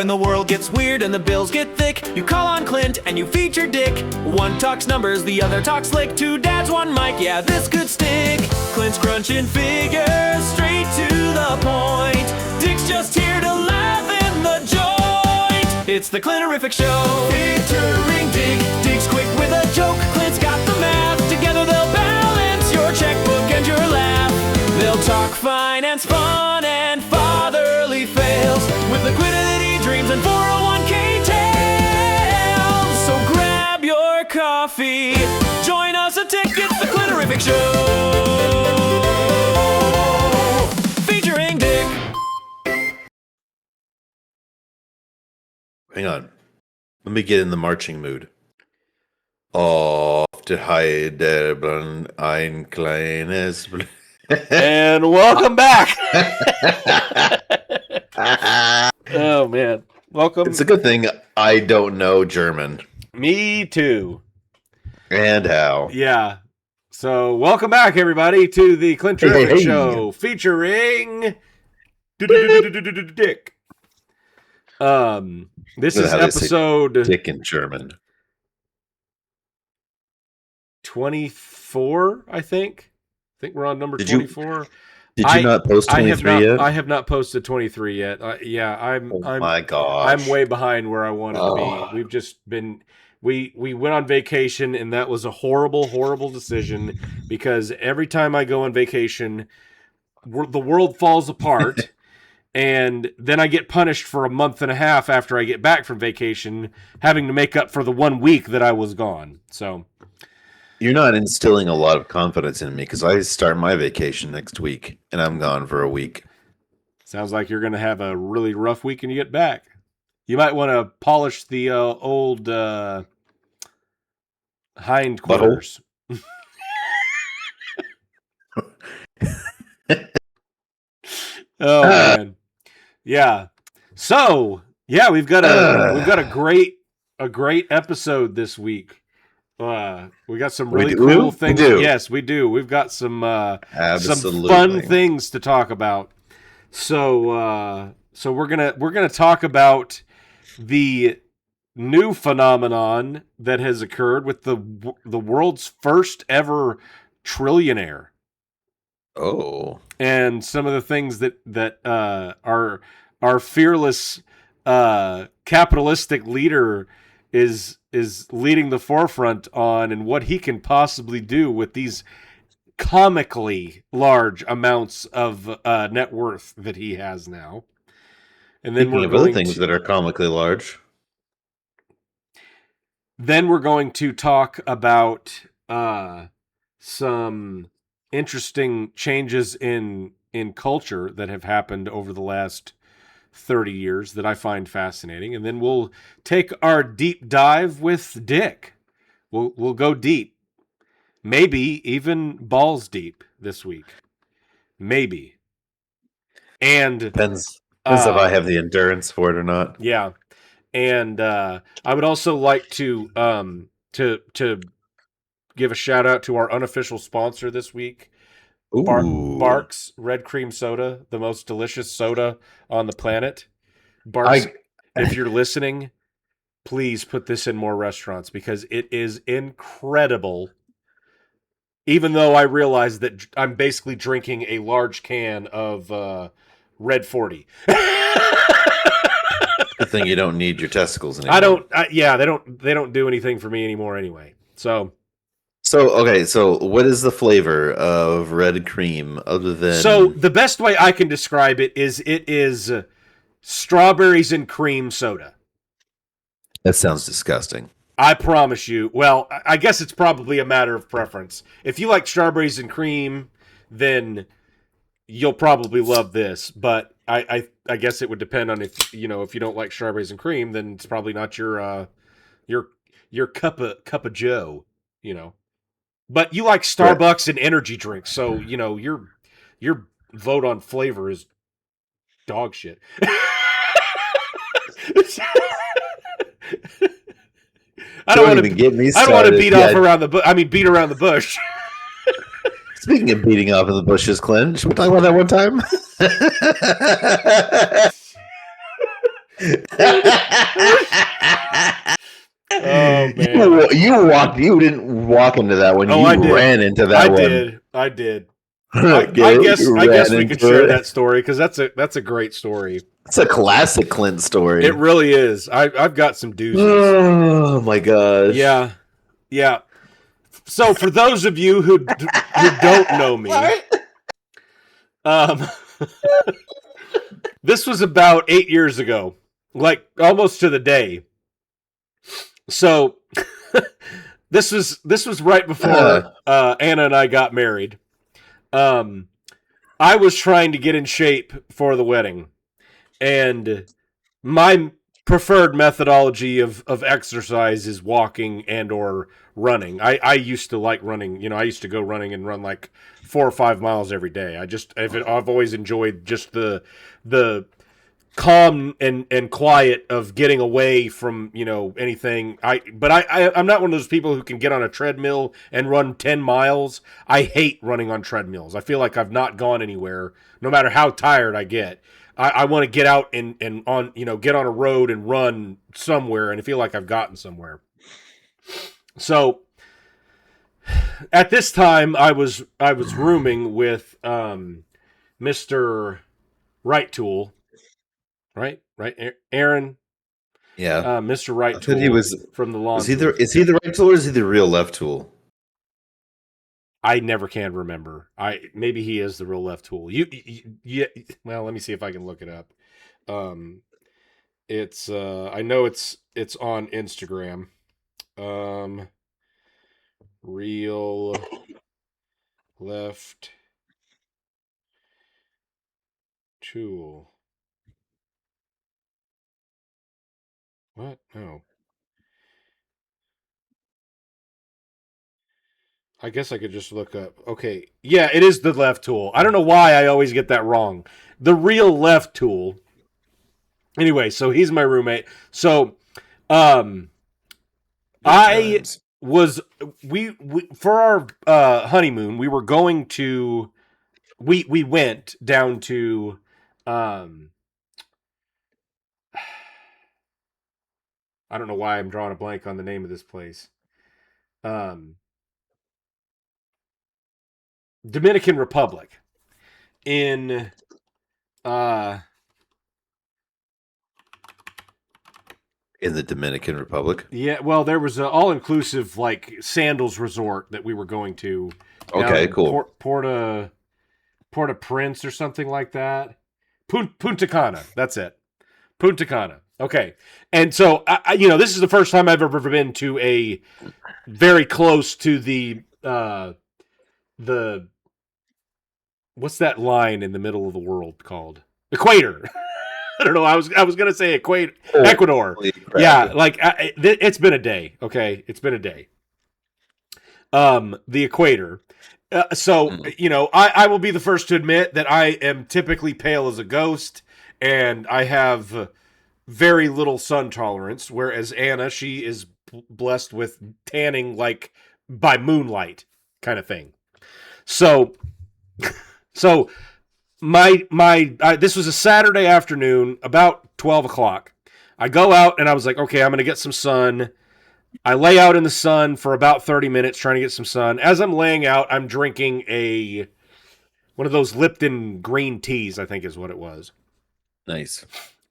When the world gets weird and the bills get thick, you call on Clint and you feature Dick. One talks numbers, the other talks slick. Two dads, one mic, yeah, this could stick. Clint's crunching figures straight to the point. Dick's just here to laugh in the joint. It's the Clinterific Show, featuring Dick. Dick's quick with a joke, Clint's got the math. Together they'll balance your checkbook and your laugh. They'll talk finance, fun, and fatherly fails, with liquidity dreams and 401k tales. So grab your coffee, join us a ticket, the Clinterific Show, featuring Dick. Hang on. Let me get in the marching mood. Auf der Heide ein kleines... And welcome back. Oh, man. Welcome. It's a good thing I don't know German. Me too. And how. Yeah. So, welcome back, everybody, to the Clinterific Hey. Show, featuring Dick. This is episode Dick in German. 24, I think. I think we're on number 24. Did you not post 23 yet? I have not posted 23 yet. I'm my gosh. I'm way behind where I wanted to be. We've just been we went on vacation, and that was a horrible decision, because every time I go on vacation, the world falls apart. And then I get punished for a month and a half after I get back from vacation, having to make up for the 1 week that I was gone. So you're not instilling a lot of confidence in me, because I start my vacation next week and I'm gone for a week. Sounds like you're going to have a really rough week when you get back. You might want to polish the old hind quarters. Oh man. Yeah. So, yeah, we've got a great episode this week. We got some really cool things. Yes, we do. We've got some fun things to talk about. So we're gonna talk about the new phenomenon that has occurred with the world's first ever trillionaire. Oh. And some of the things that our fearless capitalistic leader is leading the forefront on, and what he can possibly do with these comically large amounts of net worth that he has now. And then Speaking of other things that are comically large. Then we're going to talk about some interesting changes in culture that have happened over the last 30 years that I find fascinating. And then we'll take our deep dive with Dick. We'll go deep. Maybe even balls deep this week. Maybe. And depends if I have the endurance for it or not. Yeah. And I would also like to give a shout out to our unofficial sponsor this week, Barks Red Cream Soda, the most delicious soda on the planet. Barks, if you're listening, please put this in more restaurants, because it is incredible. Even though I realize that I'm basically drinking a large can of Red 40. Good thing you don't need your testicles anymore. They don't do anything for me anymore anyway. So what is the flavor of red cream other than... So the best way I can describe it is strawberries and cream soda. That sounds disgusting. I promise you. Well, I guess it's probably a matter of preference. If you like strawberries and cream, then you'll probably love this. But I guess it would depend on if you don't like strawberries and cream, then it's probably not your cup of Joe, But you like Starbucks and energy drinks, so your vote on flavor is dog shit. I don't want to beat around the bush. Speaking of beating off in the bushes, Clint, should we talk about that one time? Oh man! You didn't walk into that one. Oh, You ran into that one. I did. I guess we could share that story because that's a great story. It's a classic Clint story. It really is. I've got some doozies. Oh my gosh. Yeah. So for those of you who don't know me, this was about 8 years ago, like almost to the day. So this was right before Anna and I got married. I was trying to get in shape for the wedding, and my preferred methodology of exercise is walking and or running. I used to like running. I used to go running and run like 4 or 5 miles every day. I've always enjoyed just the calm and quiet of getting away from anything. I'm not one of those people who can get on a treadmill and run 10 miles. I hate running on treadmills. I feel like I've not gone anywhere, no matter how tired I get. I want to get out and on get on a road and run somewhere and feel like I've gotten somewhere. So at this time I was rooming with Mr. Right Tool. Right, Aaron. Yeah, Mr. Right Tool. He was from the lawn. Is he the right tool or is he the real left tool? I never can remember. Maybe he is the real left tool. Well, let me see if I can look it up. It's I know it's on Instagram. Real left tool. What? No. I guess I could just look up. Okay. Yeah, it is the left tool. I don't know why I always get that wrong. The real left tool. Anyway, so he's my roommate. So I was we for our honeymoon, we were going to we went down to I don't know why I'm drawing a blank on the name of this place. Dominican Republic in the Dominican Republic. Yeah, well, there was an all-inclusive like sandals resort that we were going to. Okay, cool. Porta Prince or something like that. Punta Cana. That's it. Punta Cana. Okay, and so this is the first time I've ever been to a very close to the what's that line in the middle of the world called? Equator. I don't know. I was gonna say Ecuador. Yeah, like it's been a day. Okay, it's been a day. The equator. I will be the first to admit that I am typically pale as a ghost, and I have very little sun tolerance. Whereas Anna, she is blessed with tanning like by moonlight kind of thing. So this was a Saturday afternoon, about 12 o'clock. I go out and I was like, okay, I'm going to get some sun. I lay out in the sun for about 30 minutes trying to get some sun. As I'm laying out, I'm drinking one of those Lipton green teas, I think is what it was. Nice.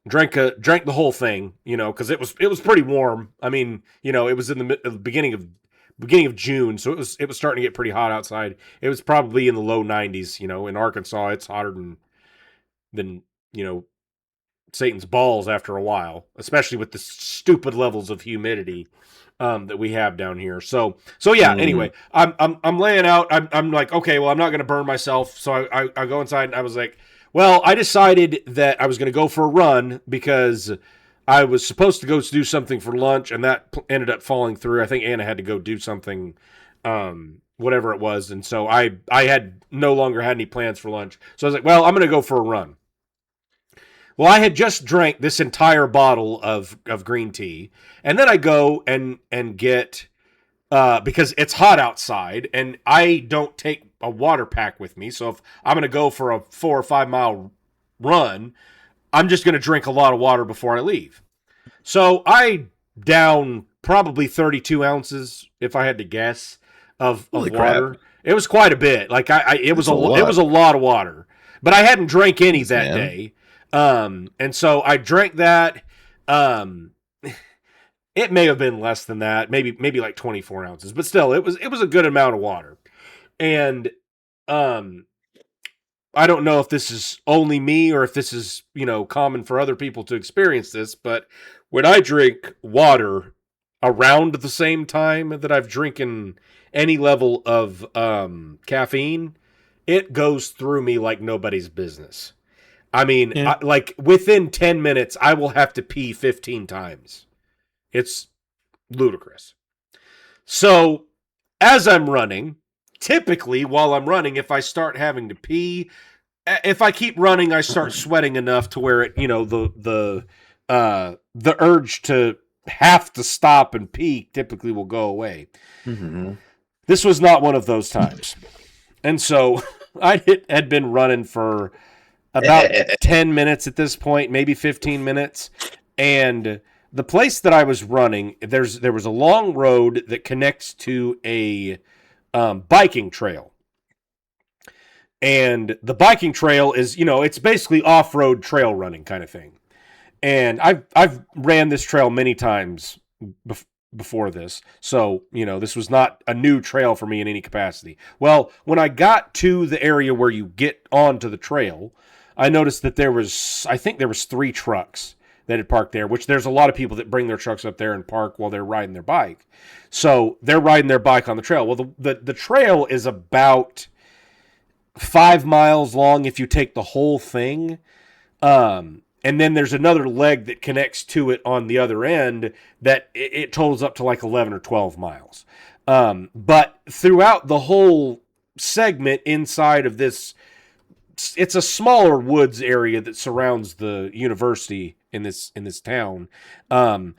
Drank the whole thing, because it was pretty warm. I mean, it was in the beginning of June, so it was starting to get pretty hot outside. It was probably in the low 90s. In Arkansas, it's hotter than Satan's balls after a while, especially with the stupid levels of humidity that we have down here. So yeah. Anyway, I'm laying out. I'm like, okay, well, I'm not going to burn myself, so I go inside and I was like, well, I decided that I was going to go for a run because I was supposed to go do something for lunch, and that ended up falling through. I think Anna had to go do something, whatever it was, and so I had no longer had any plans for lunch. So I was like, well, I'm going to go for a run. Well, I had just drank this entire bottle of green tea, and then I go and get because it's hot outside, and I don't take a water pack with me. So if I'm going to go for a 4 or 5 mile run, I'm just going to drink a lot of water before I leave. So I down probably 32 ounces, if I had to guess, of water. Crap. It was quite a bit. Like it was a lot of water, but I hadn't drank any that day. And so I drank that. It may have been less than that, maybe like 24 ounces, but still, it was a good amount of water. And I don't know if this is only me or if this is, common for other people to experience this, but when I drink water around the same time that I've drinking any level of caffeine, it goes through me like nobody's business. I mean, like within 10 minutes, I will have to pee 15 times. It's ludicrous. So as I'm running, typically while I'm running, if I start having to pee, if I keep running, I start sweating enough to where it, the urge to have to stop and pee typically will go away. Mm-hmm. This was not one of those times. And so I had been running for about 10 minutes at this point, maybe 15 minutes. And the place that I was running, there was a long road that connects to a biking trail. And the biking trail is, it's basically off-road trail running kind of thing. And I've ran this trail many times before this. So, this was not a new trail for me in any capacity. Well, when I got to the area where you get onto the trail, I noticed that there was 3 trucks that had parked there, which there's a lot of people that bring their trucks up there and park while they're riding their bike. So they're riding their bike on the trail. Well, the trail is about 5 miles long if you take the whole thing. And then there's another leg that connects to it on the other end that it totals up to like 11 or 12 miles. But throughout the whole segment inside of this, it's a smaller woods area that surrounds the university in this town. The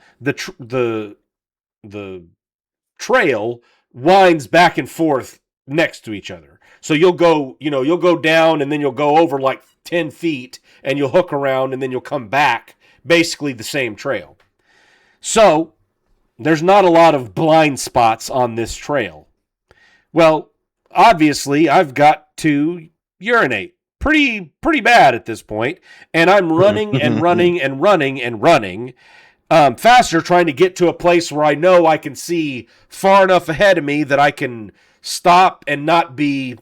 trail winds back and forth next to each other. So you'll go down and then you'll go over like 10 feet and you'll hook around and then you'll come back, basically the same trail. So there's not a lot of blind spots on this trail. Well, obviously I've got to urinate pretty bad at this point, and I'm running and running and running and running faster, trying to get to a place where I know I can see far enough ahead of me that I can stop and not be,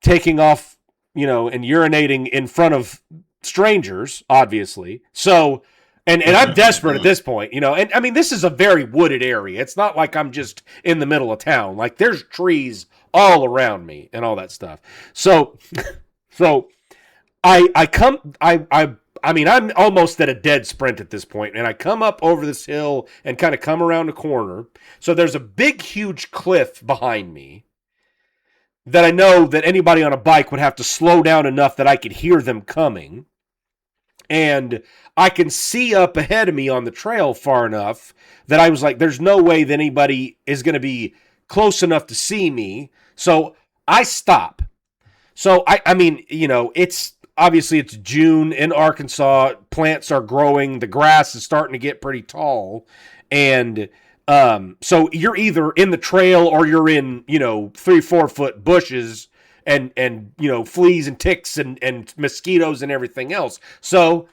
taking off, and urinating in front of strangers, obviously. So, and I'm desperate at this point, and I mean, this is a very wooded area. It's not like I'm just in the middle of town. Like there's trees all around me and all that stuff. So I'm almost at a dead sprint at this point, and I come up over this hill and kind of come around a corner. So there's a big, huge cliff behind me that I know that anybody on a bike would have to slow down enough that I could hear them coming. And I can see up ahead of me on the trail far enough that I was like, there's no way that anybody is going to be close enough to see me. So I stop. So I mean, it's obviously it's June in Arkansas. Plants are growing. The grass is starting to get pretty tall. And so you're either in the trail or you're in, 3-4 foot bushes and fleas and ticks and mosquitoes and everything else. So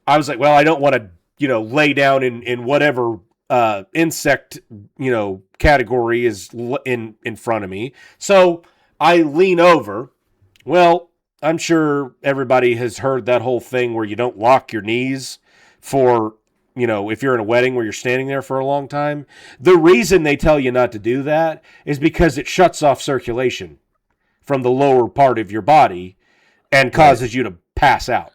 I was like, well, I don't want to, lay down in whatever insect, category is in front of me. So I lean over. Well, I'm sure everybody has heard that whole thing where you don't lock your knees for, if you're in a wedding where you're standing there for a long time. The reason they tell you not to do that is because it shuts off circulation from the lower part of your body and causes you to pass out,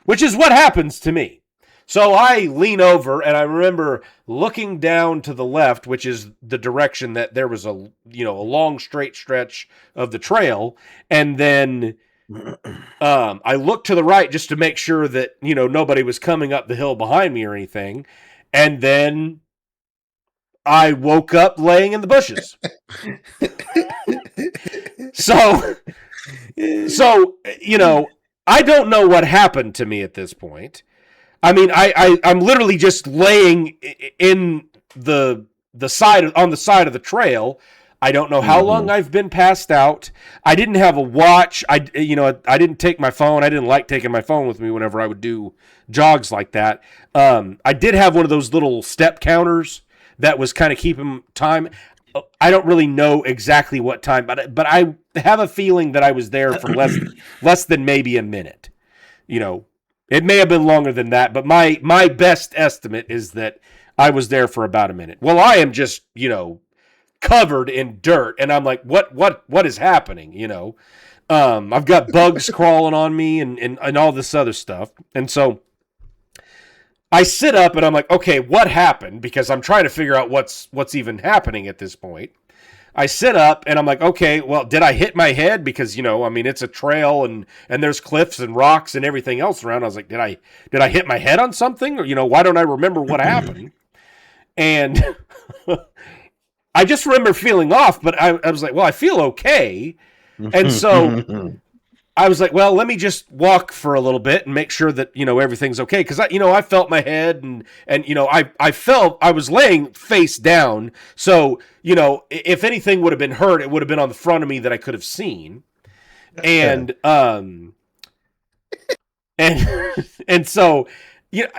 which is what happens to me. So I lean over and I remember looking down to the left, which is the direction that there was a long straight stretch of the trail. And then I looked to the right just to make sure that, nobody was coming up the hill behind me or anything. And then I woke up laying in the bushes. So, I don't know what happened to me at this point. I mean, I'm literally just laying in the side on the side of the trail. I don't know how long I've been passed out. I didn't have a watch. I didn't take my phone. I didn't like taking my phone with me whenever I would do jogs like that. I did have one of those little step counters that was kind of keeping time. I don't really know exactly what time, but I have a feeling that I was there for less than maybe a minute. You know, it may have been longer than that, but my best estimate is that I was there for about a minute. Well, I am just, covered in dirt, and I'm like, what is happening? I've got bugs crawling on me and all this other stuff. And so I sit up and I'm like, okay, what happened? Because I'm trying to figure out what's even happening at this point. I sit up and I'm like, okay, well, did I hit my head? Because, it's a trail and there's cliffs and rocks and everything else around. I was like, did I hit my head on something? Or, why don't I remember what happened? And I just remember feeling off, but I was like, well, I feel okay. And so I was like, well, let me just walk for a little bit and make sure that, everything's okay. Because, I felt my head and I felt I was laying face down. So, if anything would have been hurt, it would have been on the front of me that I could have seen. And, and so,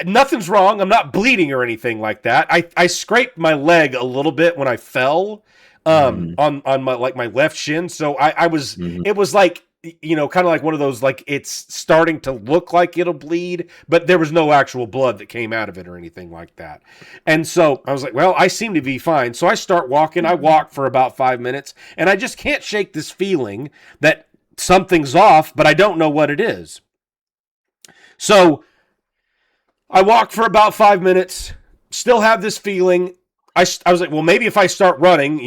nothing's wrong. I'm not bleeding or anything like that. I scraped my leg a little bit when I fell, on my left shin. So I was, it was like, kind of like one of those, like it's starting to look like it'll bleed, but there was no actual blood that came out of it or anything like that. And so I was like, well, I seem to be fine. So I start walking. I walk for about 5 minutes and I just can't shake this feeling that something's off, but I don't know what it is. So I walk for about 5 minutes, still have this feeling. I was like, well, maybe if I start running,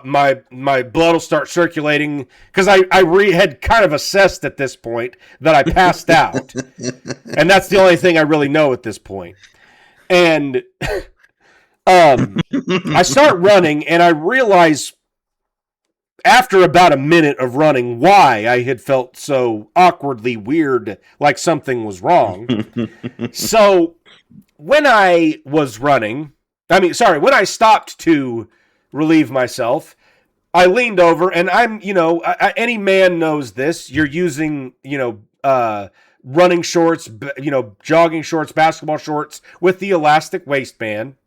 my blood will start circulating, because I had kind of assessed at this point that I passed out. And that's the only thing I really know at this point. And I start running, and I realize after about a minute of running why I had felt so awkwardly weird, like something was wrong. So when I was running, when I stopped to relieve myself, I leaned over and I'm, any man knows this. You're using, running shorts, jogging shorts, basketball shorts with the elastic waistband.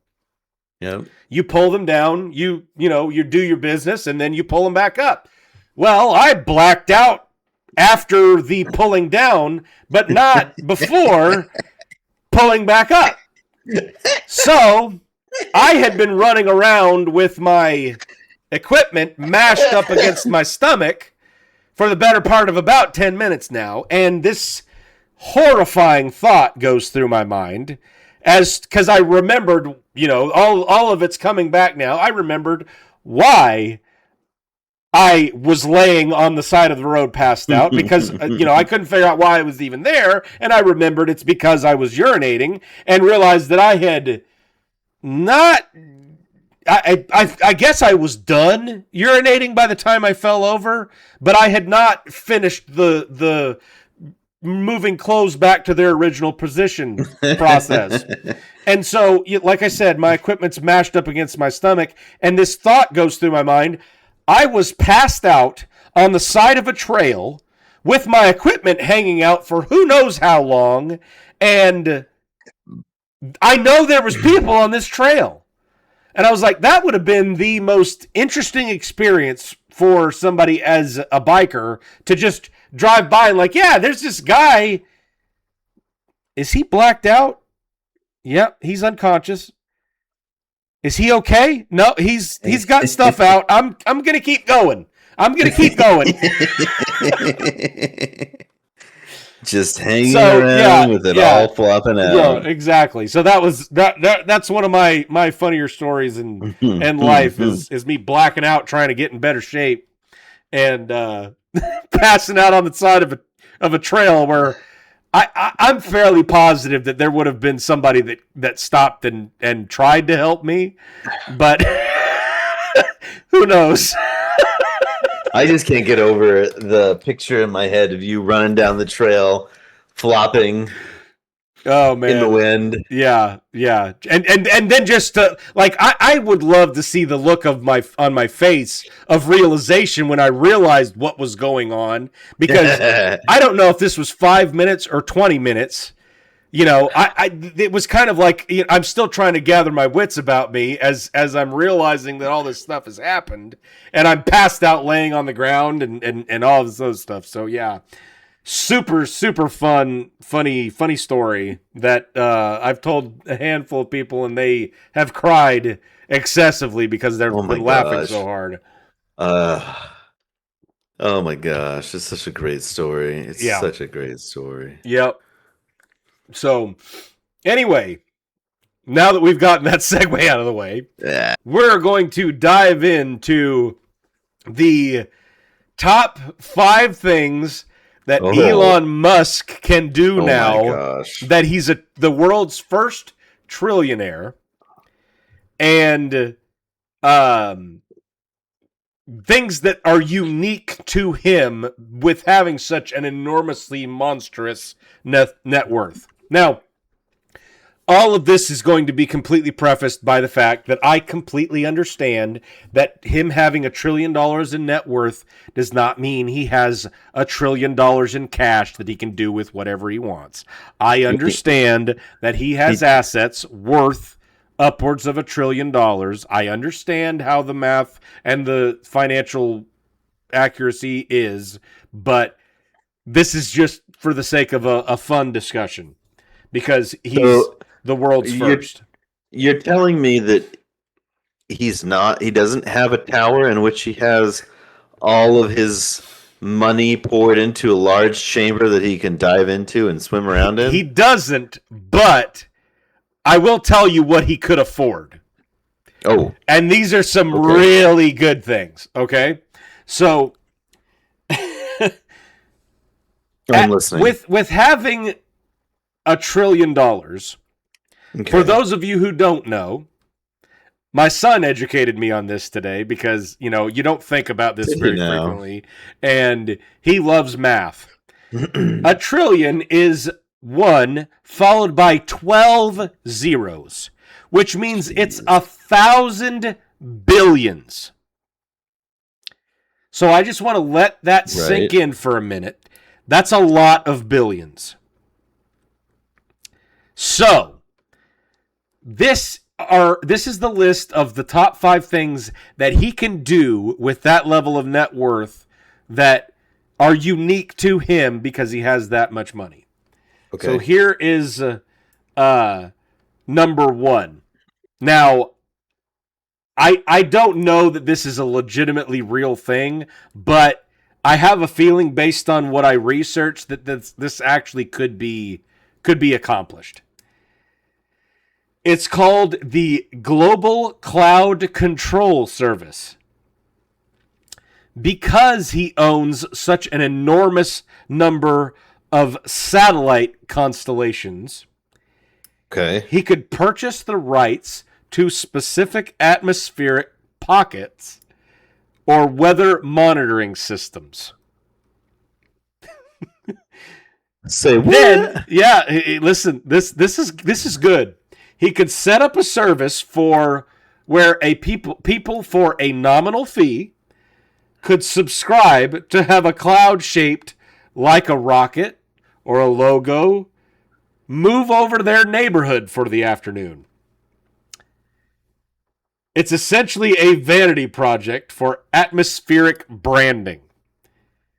Yeah. You pull them down, you do your business, and then you pull them back up. Well, I blacked out after the pulling down, but not before pulling back up. So I had been running around with my equipment mashed up against my stomach for the better part of about 10 minutes now. And this horrifying thought goes through my mind because I remembered, all of it's coming back now. I remembered why I was laying on the side of the road passed out because, I couldn't figure out why I was even there. And I remembered it's because I was urinating and realized that I had not, I guess I was done urinating by the time I fell over, but I had not finished the moving clothes back to their original position process. And so, like I said, my equipment's mashed up against my stomach, and this thought goes through my mind. I was passed out on the side of a trail with my equipment hanging out for who knows how long, and I know there was people on this trail. And I was like, that would have been the most interesting experience for somebody as a biker to just drive by and like, yeah, there's this guy. Is he blacked out? Yep, he's unconscious. Is he okay? No, he's got stuff out. I'm gonna keep going. Just hanging around with it all flopping out. Yeah, exactly. So that's one of my funnier stories in life is me blacking out trying to get in better shape and passing out on the side of a trail where I'm fairly positive that there would have been somebody that stopped and tried to help me, but who knows? I just can't get over the picture in my head of you running down the trail flopping. Oh man, in the wind. Yeah. And then just like I would love to see the look of on my face of realization when I realized what was going on, because I don't know if this was 5 minutes or 20 minutes. You know, it was kind of like, you know, I'm still trying to gather my wits about me as I'm realizing that all this stuff has happened, and I'm passed out laying on the ground and all this other stuff. So yeah. Super funny story that I've told a handful of people, and they have cried excessively because they've been laughing so hard. Oh my gosh, it's such a great story. It's such a great story. Yep. So anyway, now that we've gotten that segue out of the way, we're going to dive into the top 5 things that Elon Musk can do now that he's the world's first trillionaire, and things that are unique to him with having such an enormously monstrous net worth. Now, all of this is going to be completely prefaced by the fact that I completely understand that him having $1 trillion in net worth does not mean he has $1 trillion in cash that he can do with whatever he wants. I understand that he has assets worth upwards of $1 trillion. I understand how the math and the financial accuracy is, but this is just for the sake of a fun discussion, because he's the world's first. You're telling me that he doesn't have a tower in which he has all of his money poured into a large chamber that he can dive into and swim around in? He doesn't, but I will tell you what he could afford. Oh. And these are some really good things, okay? So I'm listening. With having $1 trillion, for those of you who don't know, my son educated me on this today, because, you know, you don't think about this very frequently, and he loves math. A trillion is 1 followed by 12 zeros, which means it's 1,000 billions. So I just want to let that sink in for a minute. That's a lot of billions. So this is the list of the top 5 things that he can do with that level of net worth that are unique to him because he has that much money. Okay. So here is number 1. Now, I don't know that this is a legitimately real thing, but I have a feeling based on what I researched that this actually could be accomplished. It's called the Global Cloud Control Service. Because he owns such an enormous number of satellite constellations, he could purchase the rights to specific atmospheric pockets or weather monitoring systems. Say what? Then, listen, this is good. He could set up a service for where people for a nominal fee could subscribe to have a cloud shaped like a rocket or a logo move over to their neighborhood for the afternoon. It's essentially a vanity project for atmospheric branding,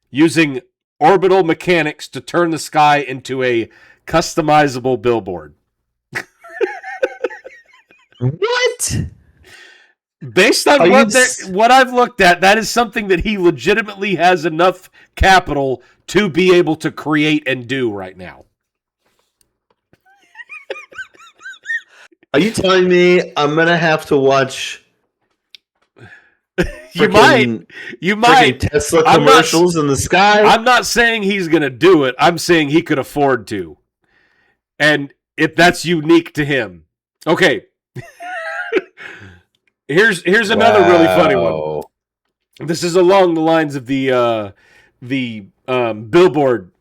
using orbital mechanics to turn the sky into a customizable billboard. What? Based on what I've looked at, that is something that he legitimately has enough capital to be able to create and do right now. Are you telling me I'm going to have to watch You might Tesla commercials in the sky? I'm not saying he's going to do it. I'm saying he could afford to. And if that's unique to him. Okay. Here's another really funny one. This is along the lines of the billboard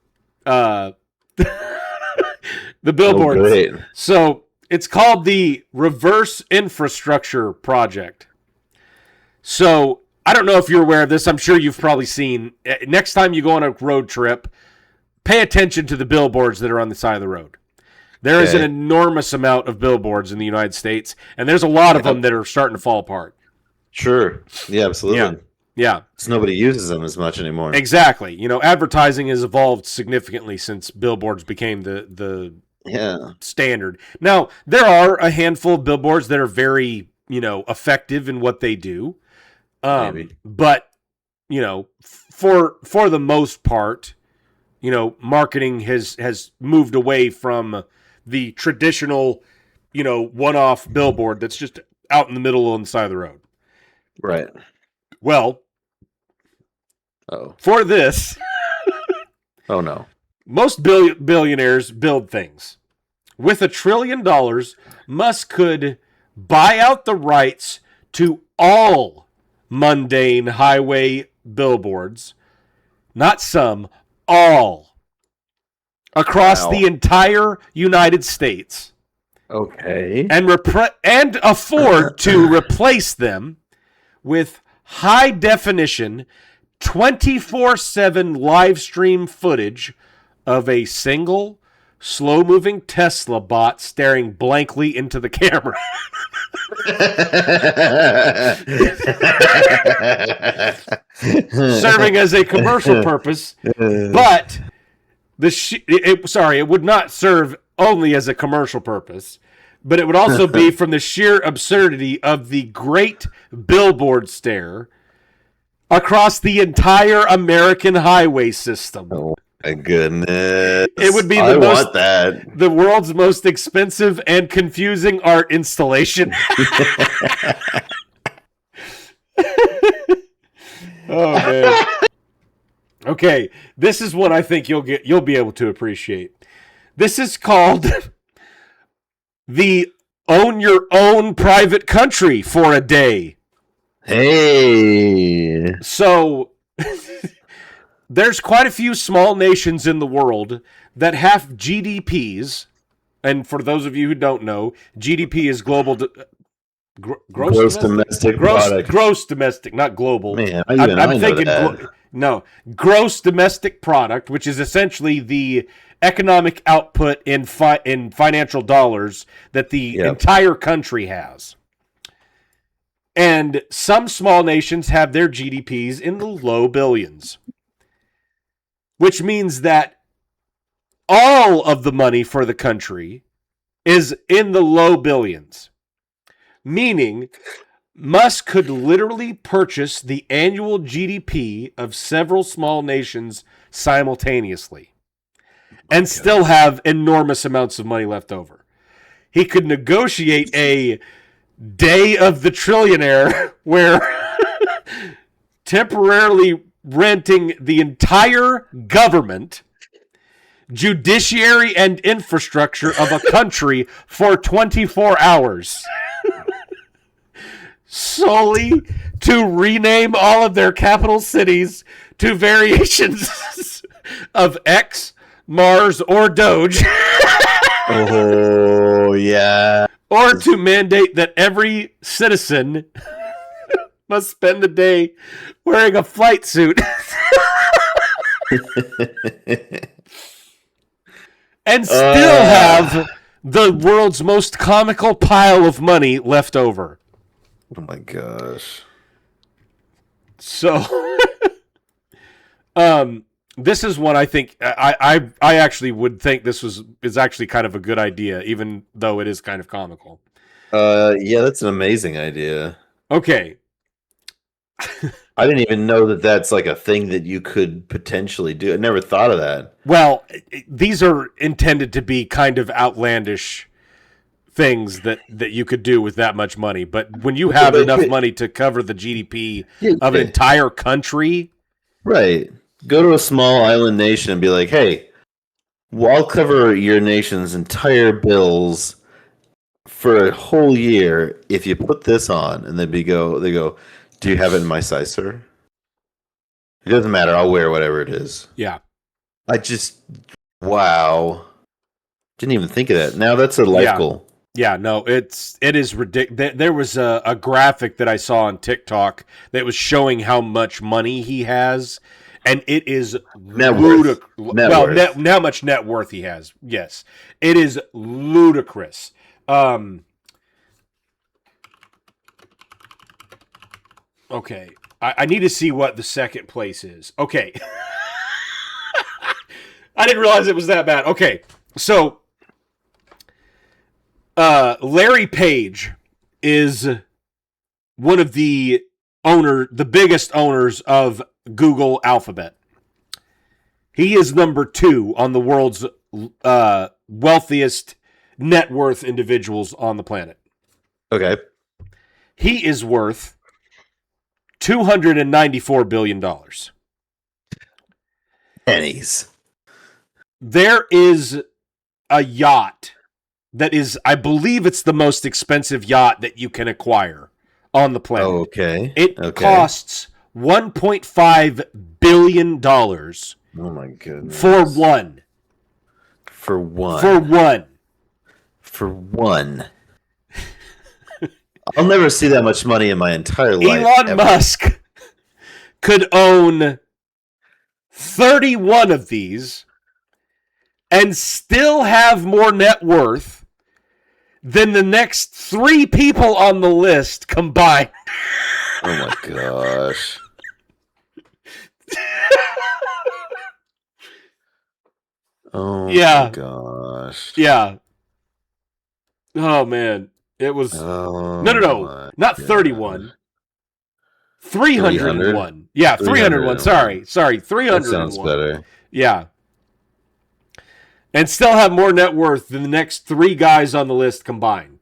The billboards. Oh, great. So it's called the Reverse Infrastructure Project. So I don't know if you're aware of this. I'm sure you've probably seen. Next time you go on a road trip, pay attention to the billboards that are on the side of the road. There is an enormous amount of billboards in the United States, and there's a lot of them that are starting to fall apart. Sure. Yeah, absolutely. Yeah. So nobody uses them as much anymore. Exactly. You know, advertising has evolved significantly since billboards became the standard. Now, there are a handful of billboards that are very, effective in what they do. Maybe. But, for the most part, marketing has moved away from the traditional, one-off billboard that's just out in the middle on the side of the road. Right. Well, for this, oh no, most billionaires build things. With $1 trillion, Musk could buy out the rights to all mundane highway billboards, not some, all, across the entire United States. Okay. And afford to replace them with high-definition 24/7 live stream footage of a single slow-moving Tesla bot staring blankly into the camera. Serving as a commercial purpose, but it would not serve only as a commercial purpose, but it would also be from the sheer absurdity of the great billboard stare across the entire American highway system. Oh my goodness. It would be the world's most expensive and confusing art installation. Oh man. Okay, this is what I think you'll be able to appreciate. This is called the Own Your Own Private Country for a Day. Hey. So there's quite a few small nations in the world that have GDPs, and for those of you who don't know, GDP is global gross domestic product. Gross domestic, not global. Man, I'm thinking gross domestic product, which is essentially the economic output in financial dollars that the entire country has. And some small nations have their GDPs in the low billions, which means that all of the money for the country is in the low billions, meaning Musk could literally purchase the annual GDP of several small nations simultaneously and still have enormous amounts of money left over. He could negotiate a day of the trillionaire where temporarily renting the entire government, judiciary, and infrastructure of a country for 24 hours. Solely to rename all of their capital cities to variations of X, Mars, or Doge. Oh, yeah. Or to mandate that every citizen must spend the day wearing a flight suit. And still have the world's most comical pile of money left over. Oh my gosh. So, this is what I think. I actually would think this is actually kind of a good idea, even though it is kind of comical. Yeah, that's an amazing idea. Okay. I didn't even know that that's like a thing that you could potentially do. I never thought of that. Well, these are intended to be kind of outlandish things that you could do with that much money. But when you have enough money to cover the GDP of an entire country. Right. Go to a small island nation and be like, hey, I'll cover your nation's entire bills for a whole year if you put this on. And then they go, do you have it in my size, sir? It doesn't matter. I'll wear whatever it is. Yeah. Wow. Didn't even think of that. Now that's a life goal. Yeah, no, it is ridiculous. There was a graphic that I saw on TikTok that was showing how much money he has, and it is ludicrous. How much net worth he has. Yes, it is ludicrous. Okay, I need to see what the second place is. Okay. I didn't realize it was that bad. Okay, so Larry Page is one of the biggest owners of Google Alphabet. He is number 2 on the world's wealthiest net worth individuals on the planet. Okay. He is worth $294 billion. Pennies. There is a yacht that is, I believe it's the most expensive yacht that you can acquire on the planet. Oh, okay. It costs $1.5 billion. Oh my goodness. For one. For one. For one. For one. I'll never see that much money in my entire life. Elon Musk could own 31 of these and still have more net worth than the next 3 people on the list combined. Oh my gosh. Oh my gosh. Yeah. Oh man. It was no. Not 31. 301. Yeah, 301. Sorry. 301. That sounds better. Yeah. And still have more net worth than the next 3 guys on the list combined.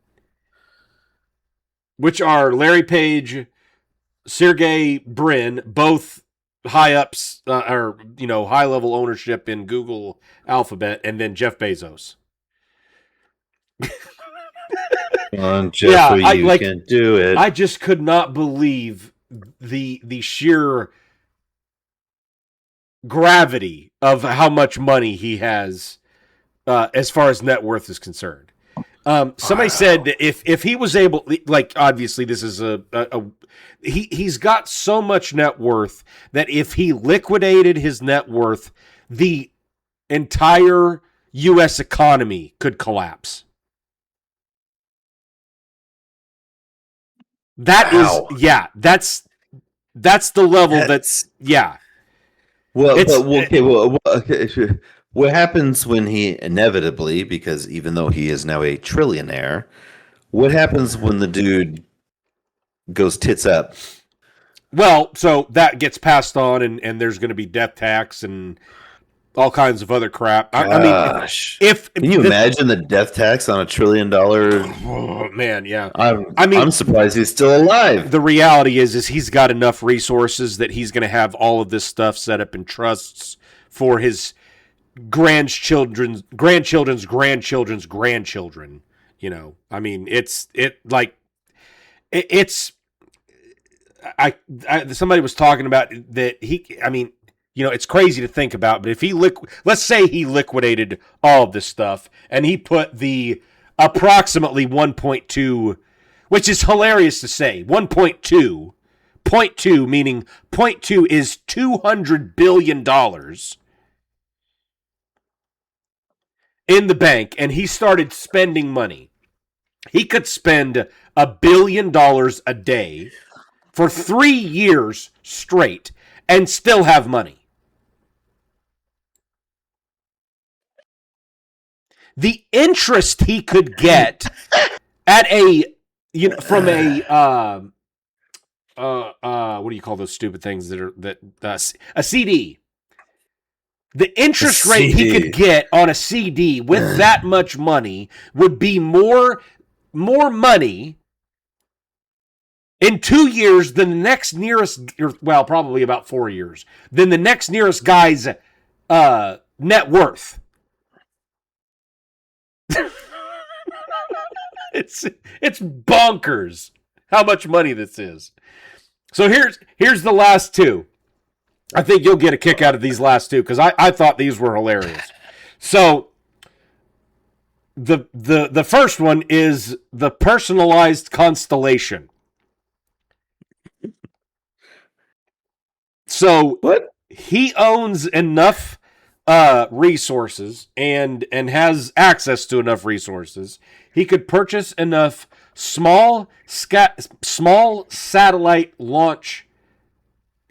Which are Larry Page, Sergey Brin, both high ups high level ownership in Google Alphabet, and then Jeff Bezos. Come on, Jeff, you can do it. I just could not believe the sheer gravity of how much money he has as far as net worth is concerned. Somebody said that if he was able, like, obviously this is he's got so much net worth that if he liquidated his net worth, the entire U.S. economy could collapse. That's the level What happens when he inevitably, because even though he is now a trillionaire, what happens when the dude goes tits up? Well, so that gets passed on, and there's going to be death tax and all kinds of other crap. I mean, can you imagine the death tax on $1 trillion? Oh man, yeah. I'm surprised he's still alive. The reality is he's got enough resources that he's going to have all of this stuff set up in trusts for his grandchildren's grandchildren. You know, I mean, somebody was talking about that it's crazy to think about, but if let's say he liquidated all of this stuff and he put the approximately 1.2, which is hilarious to say, 1.2, 0.2, meaning 0.2 is $200 billion in the bank, and he started spending money. He could spend $1 billion a day for 3 years straight and still have money. The interest he could get at from a what do you call those stupid things a CD. The interest rate he could get on a CD with that much money would be more money in 2 years than the next nearest, well, probably about 4 years, than the next nearest guy's net worth. It's bonkers how much money this is. So here's the last 2. I think you'll get a kick out of these last 2 because I thought these were hilarious. So the first one is the personalized constellation. So what? He owns enough resources and has access to enough resources. He could purchase enough small satellite launch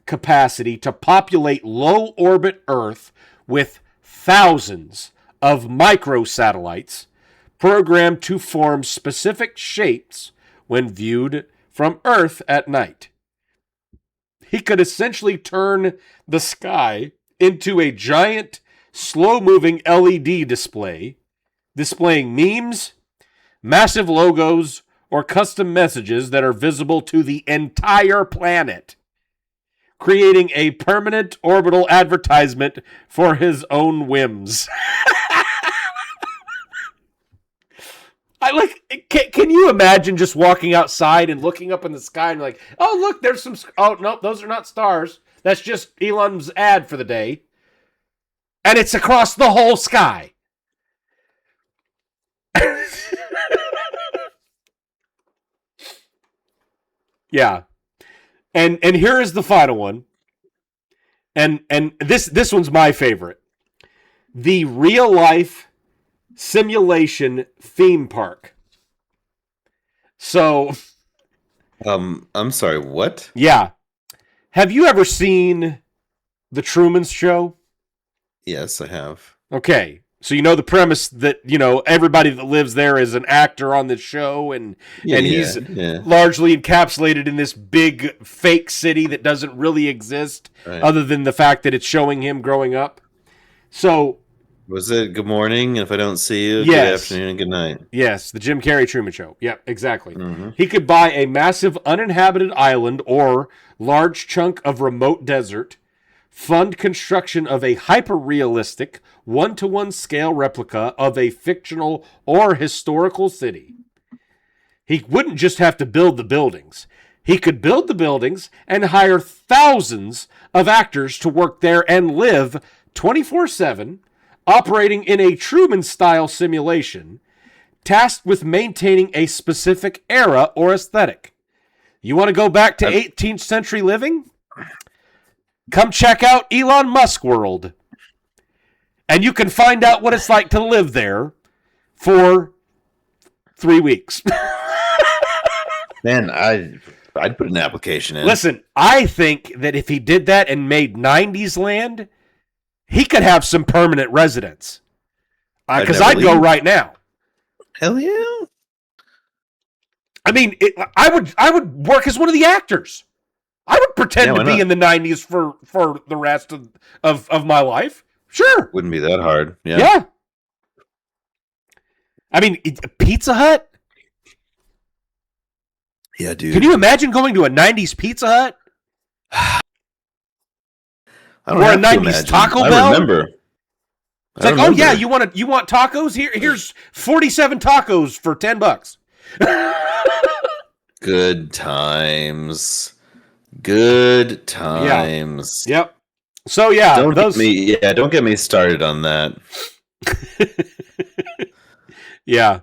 capacity to populate low orbit Earth with thousands of microsatellites programmed to form specific shapes when viewed from Earth at night. He could essentially turn the sky into a giant, slow-moving LED display, displaying memes, massive logos, or custom messages that are visible to the entire planet, creating a permanent orbital advertisement for his own whims. Can you imagine just walking outside and looking up in the sky and like, oh, look, there's some, oh, no, those are not stars. That's just Elon's ad for the day. And it's across the whole sky. Yeah. And here is the final one. And this one's my favorite. The real life simulation theme park. So I'm sorry, what? Yeah. Have you ever seen The Truman Show? Yes, I have. Okay. So you know the premise that, everybody that lives there is an actor on the show and he's largely encapsulated in this big fake city that doesn't really exist other than the fact that it's showing him growing up. So was it good morning? If I don't see you, yes. Good afternoon and good night. Yes, the Jim Carrey Truman Show. Yep, exactly. Mm-hmm. He could buy a massive uninhabited island or large chunk of remote desert, fund construction of a hyper-realistic, one-to-one scale replica of a fictional or historical city. He wouldn't just have to build the buildings. He could build the buildings and hire thousands of actors to work there and live 24/7, operating in a Truman-style simulation, tasked with maintaining a specific era or aesthetic. You want to go back to 18th century living? Come check out Elon Musk World. And you can find out what it's like to live there for 3 weeks. Man, I'd put an application in. Listen, I think that if he did that and made 90s land, he could have some permanent residence. Because I'd go right now. Hell yeah. I mean, I would work as one of the actors. I would pretend to be in the 90s for the rest of my life. Sure. Wouldn't be that hard. Yeah. I mean, Pizza Hut? Yeah, dude. Can you imagine going to a 90s Pizza Hut? Or a 90s Taco Bell? I remember. It's like, oh yeah, you want tacos? Here's 47 tacos for $10. Good times. Good times. Yeah. Yep. So yeah, don't get me started on that. Yeah.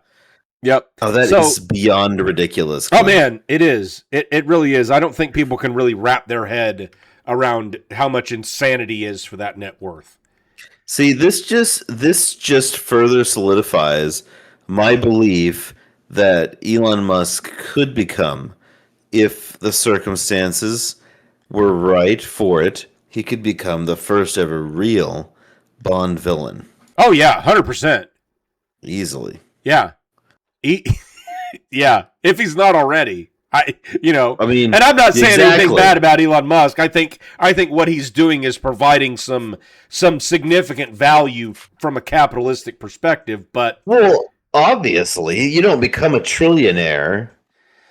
Yep. Oh, that is beyond ridiculous. Clint. Oh man, it is. It really is. I don't think people can really wrap their head around how much insanity is for that net worth. See, this just further solidifies my belief that Elon Musk could become, if the circumstances were right for it, he could become the first ever real Bond villain. Oh yeah, 100%. Easily. Yeah. Yeah, if he's not already. And I'm not saying anything bad about Elon Musk. I think what he's doing is providing some significant value from a capitalistic perspective, but obviously, you don't become a trillionaire.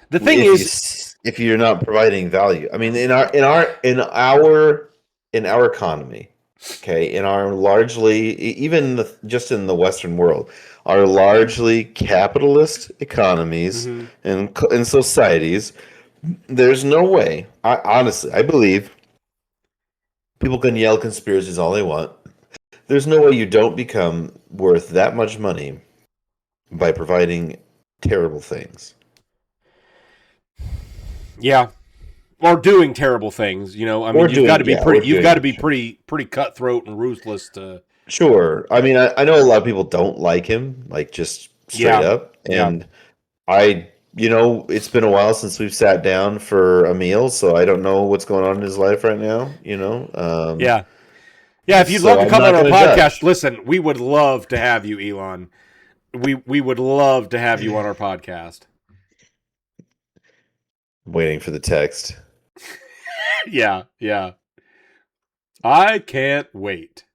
The thing is, if you're not providing value. I mean, in our economy, okay, in our largely, even just in the Western world, our largely capitalist economies and societies, there's no way. I believe people can yell conspiracies all they want. There's no way you don't become worth that much money by providing terrible things. Yeah. Or doing terrible things, you know. I mean, you've got to be pretty cutthroat and ruthless to. Sure. I mean, I know a lot of people don't like him, like just straight up. And it's been a while since we've sat down for a meal, so I don't know what's going on in his life right now, Yeah. If you'd love to come on our podcast, listen, we would love to have you, Elon. We would love to have you on our podcast. I'm waiting for the text. Yeah. I can't wait.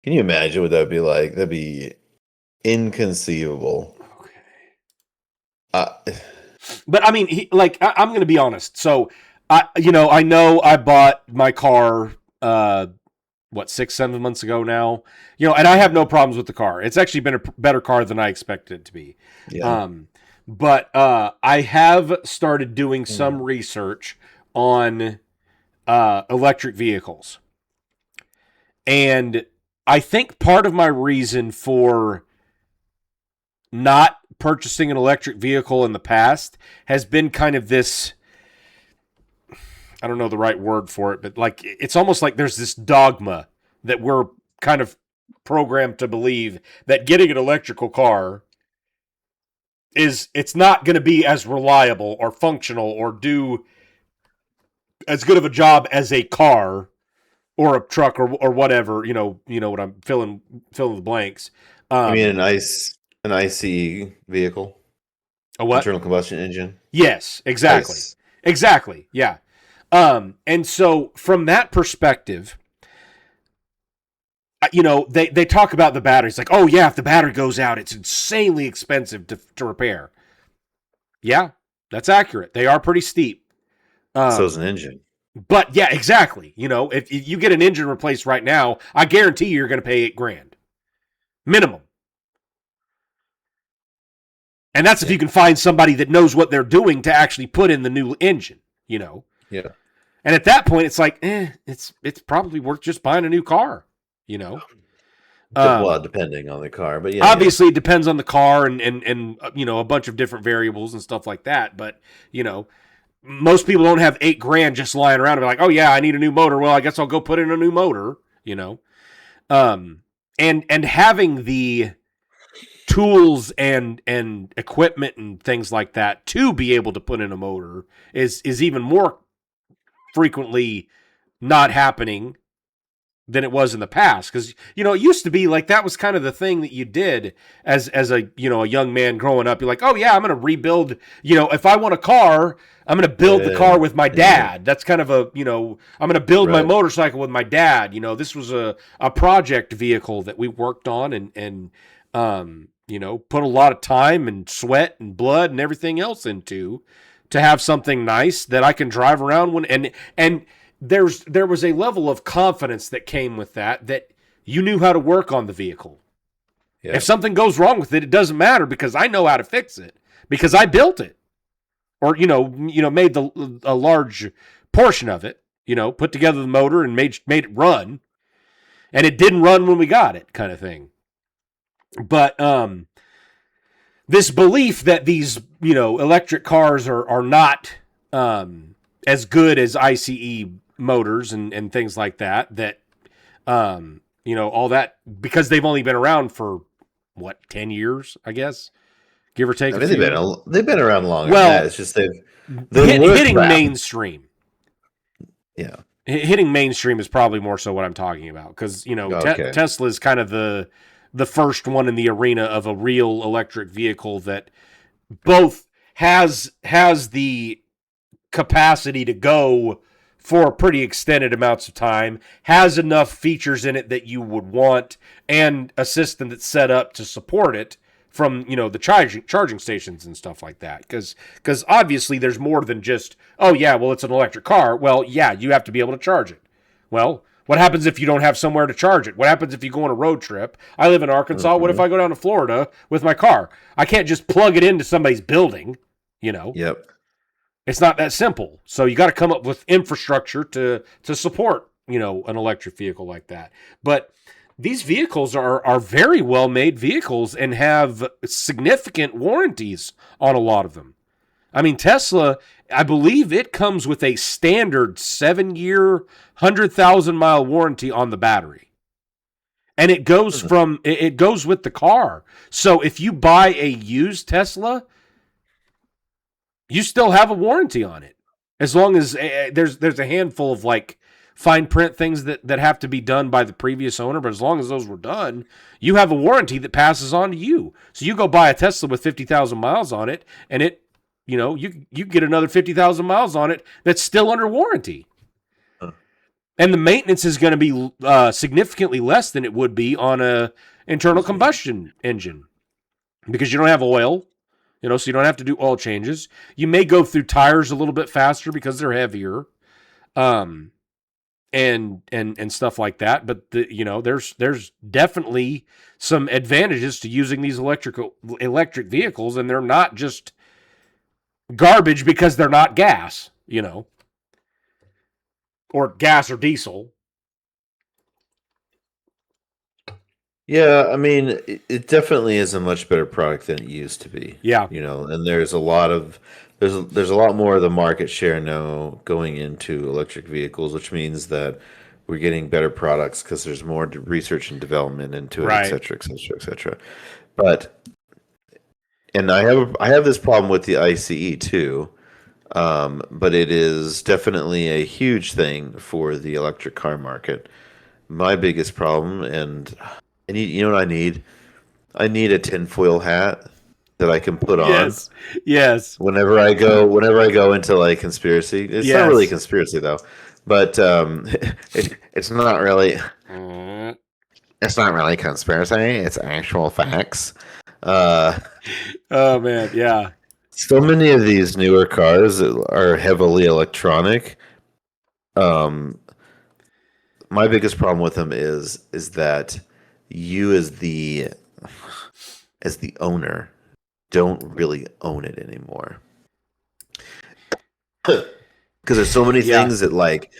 Can you imagine what that would be like? That'd be inconceivable. Okay. But I mean, I'm going to be honest. So, I know I bought my car, 6-7 months ago now, and I have no problems with the car. It's actually been a better car than I expected it to be. Yeah. But I have started doing some research on electric vehicles. And I think part of my reason for not purchasing an electric vehicle in the past has been kind of this, I don't know the right word for it, but like it's almost like there's this dogma that we're kind of programmed to believe that getting an electrical car it's not going to be as reliable or functional or do as good of a job as a car or a truck or whatever, you know what I'm filling the blanks. You mean an ICE vehicle? A what? Internal combustion engine? Yes, exactly. ICE. Exactly. Yeah. And so from that perspective, they talk about the batteries like, oh yeah, if the battery goes out, it's insanely expensive to repair. Yeah, that's accurate. They are pretty steep. So is an engine. But yeah, exactly. If you get an engine replaced right now, I guarantee you're going to pay $8,000 minimum. And that's if you can find somebody that knows what they're doing to actually put in the new engine, Yeah. And at that point, it's like, it's probably worth just buying a new car, Well, depending on the car, but yeah. Obviously, it depends on the car and a bunch of different variables and stuff like that. But most people don't have $8,000 just lying around and be like, oh yeah, I need a new motor. Well, I guess I'll go put in a new motor. And having the tools and equipment and things like that to be able to put in a motor is even more frequently not happening than it was in the past. Because, it used to be like that was kind of the thing that you did as a, a young man growing up. You're like, oh yeah, I'm going to rebuild, if I want a car, I'm going to build the car with my dad. That's kind of a, I'm going to build my motorcycle with my dad. This was a project vehicle that we worked on and put a lot of time and sweat and blood and everything else into to have something nice that I can drive around when, and there was a level of confidence that came with that you knew how to work on the vehicle. Yeah. If something goes wrong with it, it doesn't matter because I know how to fix it because I built it or, made a large portion of it, put together the motor and made it run, and it didn't run when we got it kind of thing. But, this belief that these, electric cars are not, as good as ICE motors and things like that, all that, because they've only been around for 10 years, I guess, give or take. I mean, they've been around longer than that. It's just hitting mainstream. Yeah. Hitting mainstream is probably more so what I'm talking about. Because, Tesla is kind of the first one in the arena of a real electric vehicle that both has the capacity to go for pretty extended amounts of time, has enough features in it that you would want, and a system that's set up to support it from, the charging stations and stuff like that. Because obviously there's more than just, oh yeah, well, it's an electric car. Well, yeah, you have to be able to charge it. Well, what happens if you don't have somewhere to charge it? What happens if you go on a road trip? I live in Arkansas. Mm-hmm. What if I go down to Florida with my car? I can't just plug it into somebody's building, Yep. It's not that simple. So you got to come up with infrastructure to support, an electric vehicle like that. But these vehicles are very well made vehicles and have significant warranties on a lot of them. I mean, Tesla, I believe it comes with a standard 7-year, 100,000-mile warranty on the battery. And it goes it goes with the car. So if you buy a used Tesla, you still have a warranty on it. As long as there's a handful of like fine print things that have to be done by the previous owner, but as long as those were done, you have a warranty that passes on to you. So you go buy a Tesla with 50,000 miles on it, and it, you get another 50,000 miles on it that's still under warranty. And the maintenance is going to be significantly less than it would be on a internal combustion engine because you don't have oil, so you don't have to do oil changes. You may go through tires a little bit faster because they're heavier, and stuff like that. But there's definitely some advantages to using these electric vehicles, and they're not just garbage because they're not gas, or gas or diesel. Yeah, I mean, it definitely is a much better product than it used to be. Yeah, and there's a lot more of the market share now going into electric vehicles, which means that we're getting better products because there's more research and development into it, right. et cetera, et cetera, et cetera. And I have this problem with the ICE too. But it is definitely a huge thing for the electric car market. My biggest problem, and you know what I need? I need a tinfoil hat that I can put on. Yes. Whenever I go into like conspiracy, it's not really conspiracy though, but it's not really. It's not really conspiracy. It's actual facts. Oh man, yeah. So many of these newer cars are heavily electronic. My biggest problem with them is that you as the owner don't really own it anymore. Because there's so many things that like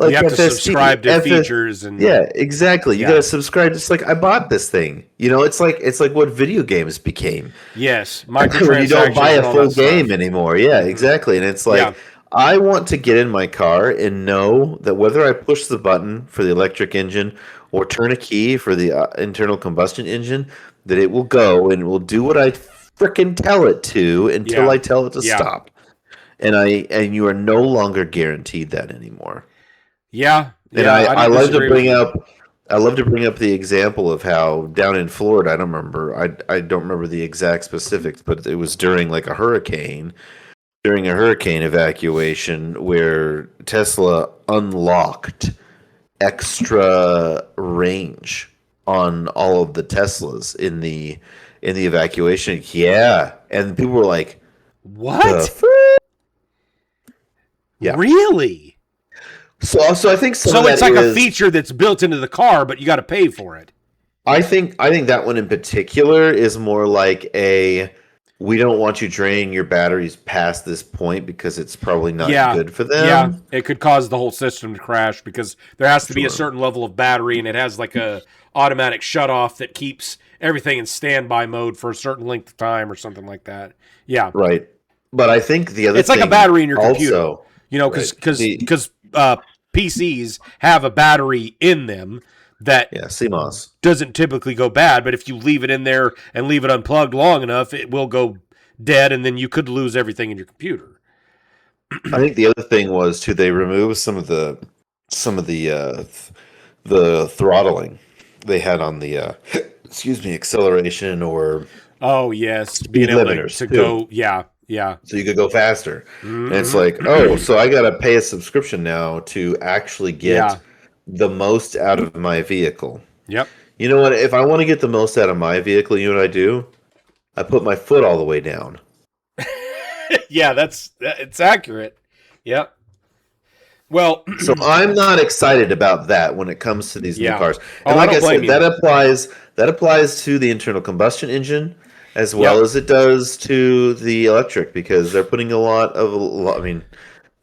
you have to subscribe to features and exactly. You got to subscribe. It's like I bought this thing. It's like what video games became. Yes, when you don't buy a full game anymore. Yeah, exactly. And it's like I want to get in my car and know that whether I push the button for the electric engine or turn a key for the internal combustion engine, that it will go and it will do what I frickin' tell it to until I tell it to stop. And you are no longer guaranteed that anymore. Yeah, and I love to bring up. I love to bring up the example of how down in Florida, I don't remember the exact specifics, but it was during like a hurricane, during a hurricane evacuation where Tesla unlocked extra range on all of the Teslas in the evacuation. Yeah, and people were like, "What? Yeah, really?" So I think it's like a feature that's built into the car, but you got to pay for it. I think that one in particular is more like we don't want you draining your batteries past this point because it's probably not good for them. Yeah, it could cause the whole system to crash because there has to be a certain level of battery, and it has like a automatic shutoff that keeps everything in standby mode for a certain length of time or something like that. Yeah, right. But I think the other it's like a battery in your computer. Also, because PCs have a battery in them that CMOS doesn't typically go bad, but if you leave it in there and leave it unplugged long enough, it will go dead, and then you could lose everything in your computer. I think the other thing was too, they removed some of the throttling they had on the acceleration or being able to go so you could go faster. And it's like, so I gotta pay a subscription now to actually get the most out of my vehicle. Yep. You know what? If I want to get the most out of my vehicle, you know what I do? I put my foot all the way down. Yeah, it's accurate. Yep. Well, so I'm not excited about that when it comes to these new cars. And like I said, that applies to the internal combustion engine as well as it does to the electric, because they're putting a lot. I mean,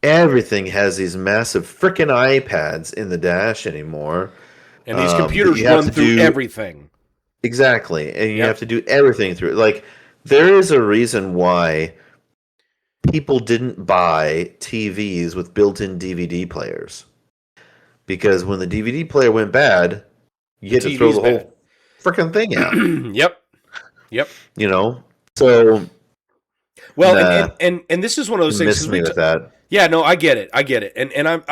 everything has these massive freaking iPads in the dash anymore. And these computers run through everything. Exactly. And you have to do everything through it. Like, there is a reason why people didn't buy TVs with built-in DVD players. Because when the DVD player went bad, you had to throw the whole freaking thing out. Yep. You know? So... Well, and this is one of those things. Miss me with that. Yeah, no, I get it. And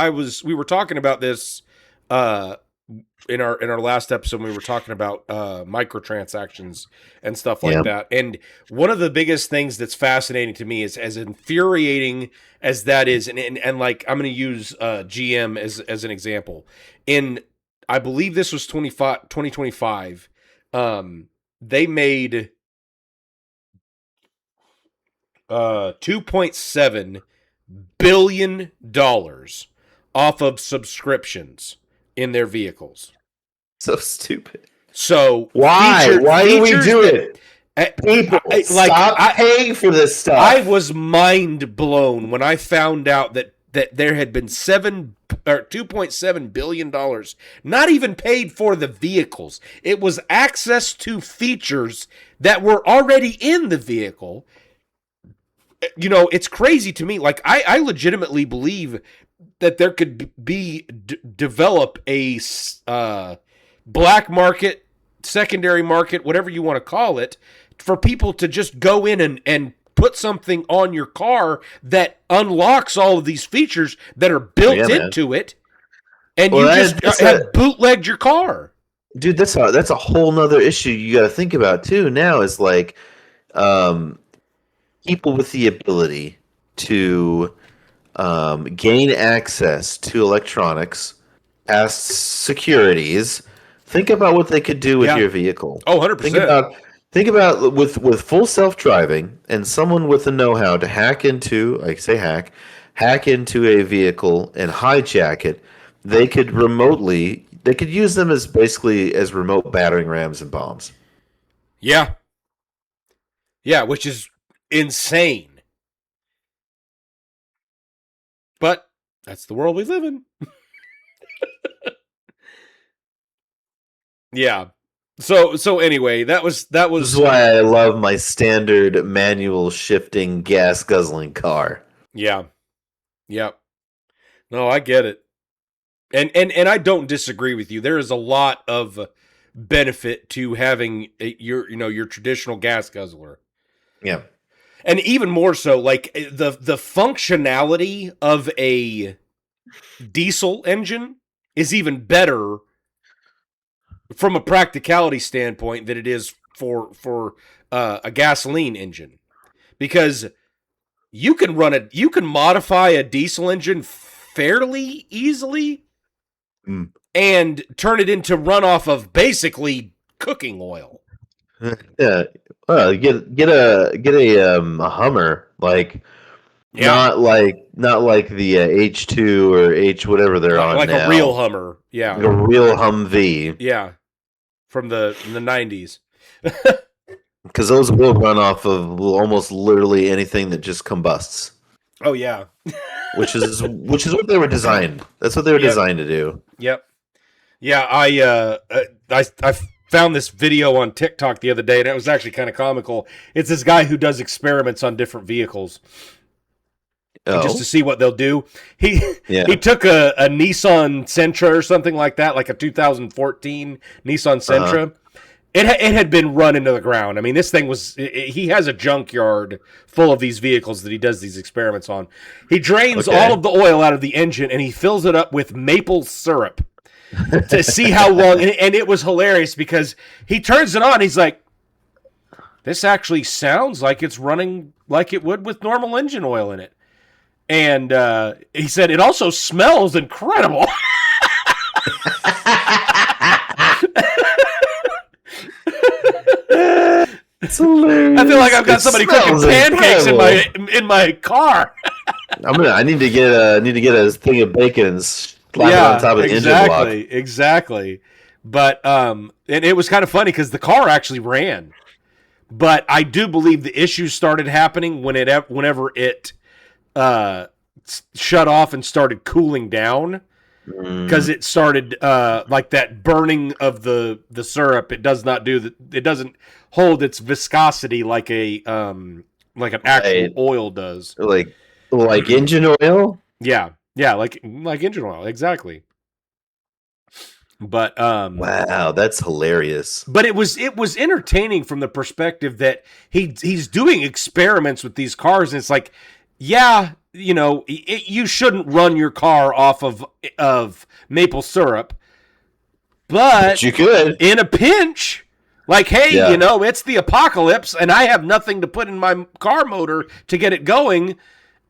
we were talking about this in our last episode when we were talking about microtransactions and stuff like that. And one of the biggest things that's fascinating to me is, as infuriating as that is, and like, I'm going to use GM as an example. I believe this was 2025. They made $2.7 billion off of subscriptions in their vehicles. So stupid. So why do we do it? People, stop paying for this stuff. I was mind blown when I found out that there had been $2.7 billion not even paid for the vehicles. It was access to features that were already in the vehicle. You know, it's crazy to me. Like, I legitimately believe that there could be develop a black market, secondary market, whatever you want to call it, for people to just go in and put something on your car that unlocks all of these features that are built into it, and you just have bootlegged your car. Dude, that's a whole nother issue you got to think about too. Now is like, people with the ability to gain access to electronics past securities. Think about what they could do with your vehicle. Oh, 100%. Think about with full self-driving and someone with the know-how to hack into into a vehicle and hijack it. They could use them as basically as remote battering rams and bombs. Yeah. Yeah, which is insane. But that's the world we live in. Yeah. So anyway, that was This is why I love my standard manual shifting gas guzzling car. Yeah. Yep. No, I get it. And I don't disagree with you. There is a lot of benefit to having your traditional gas guzzler. Yeah. And even more so, like the functionality of a diesel engine is even better from a practicality standpoint than it is for a gasoline engine, because you can modify a diesel engine fairly easily and turn it into runoff of basically cooking oil. Yeah. Well, get a Hummer, like not like the H2 or H whatever they're on like now. A real Hummer, yeah, like a real Humvee, yeah, from the 90s. Because those will run off of almost literally anything that just combusts. Oh yeah, which is what they were designed. That's what they were designed to do. Yep. Yeah, I found this video on TikTok the other day, and it was actually kind of comical. It's this guy who does experiments on different vehicles just to see what they'll do. He took a Nissan Sentra or something like that, like a 2014 Nissan Sentra. It had been run into the ground. I mean, this thing he has a junkyard full of these vehicles that he does these experiments on. He drains all of the oil out of the engine, and he fills it up with maple syrup to see how long. And it was hilarious because he turns it on. He's like, this actually sounds like it's running like it would with normal engine oil in it. And he said, it also smells incredible. It's hilarious. I feel like I've got somebody cooking pancakes in my car. I need to get a thing of bacon and slap it on top of the engine block. Exactly. But and it was kind of funny because the car actually ran. But I do believe the issues started happening whenever it shut off and started cooling down. because it started like that burning of the syrup. It does not do that. It doesn't hold its viscosity like an actual oil does. Like engine oil. Yeah, like engine oil, exactly. But wow, that's hilarious. But it was entertaining from the perspective that he's doing experiments with these cars, and it's like, yeah, you know, you shouldn't run your car off of maple syrup, but you could in a pinch. Like, hey, you know, it's the apocalypse, and I have nothing to put in my car motor to get it going,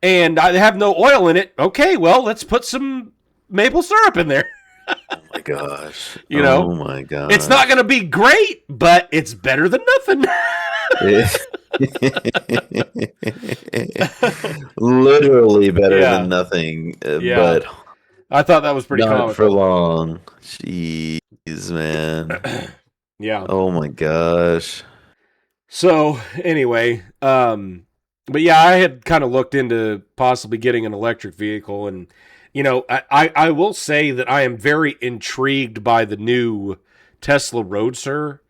and I have no oil in it. Okay, well, let's put some maple syrup in there. Oh my gosh. You know? Oh my gosh. It's not going to be great, but it's better than nothing. Literally better than nothing. But I thought that was pretty comical. Not for long. Jeez, man. Yeah. Oh my gosh. So anyway, but yeah, I had kind of looked into possibly getting an electric vehicle, and you know, I will say that I am very intrigued by the new Tesla Roadster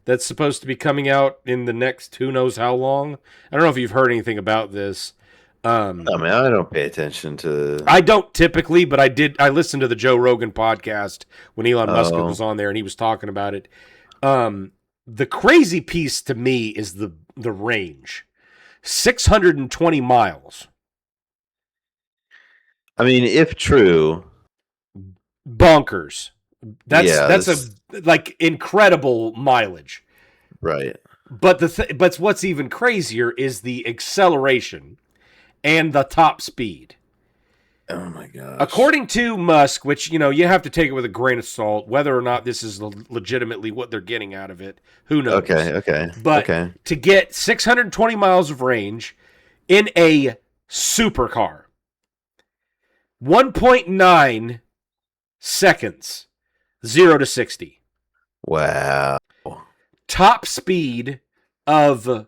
that's supposed to be coming out in the next who knows how long. I don't know if you've heard anything about this. I mean, I don't pay attention to. I don't typically, but I listened to the Joe Rogan podcast when Elon Musk was on there, and he was talking about it. The crazy piece to me is the range, 620 miles. I mean, if true, bonkers. That's a like incredible mileage, right? But but what's even crazier is the acceleration and the top speed. Oh my gosh! According to Musk, which you know you have to take it with a grain of salt, whether or not this is legitimately what they're getting out of it, who knows? Okay. But to get 620 miles of range in a supercar. 1.9 seconds, 0 to 60. Wow. Top speed of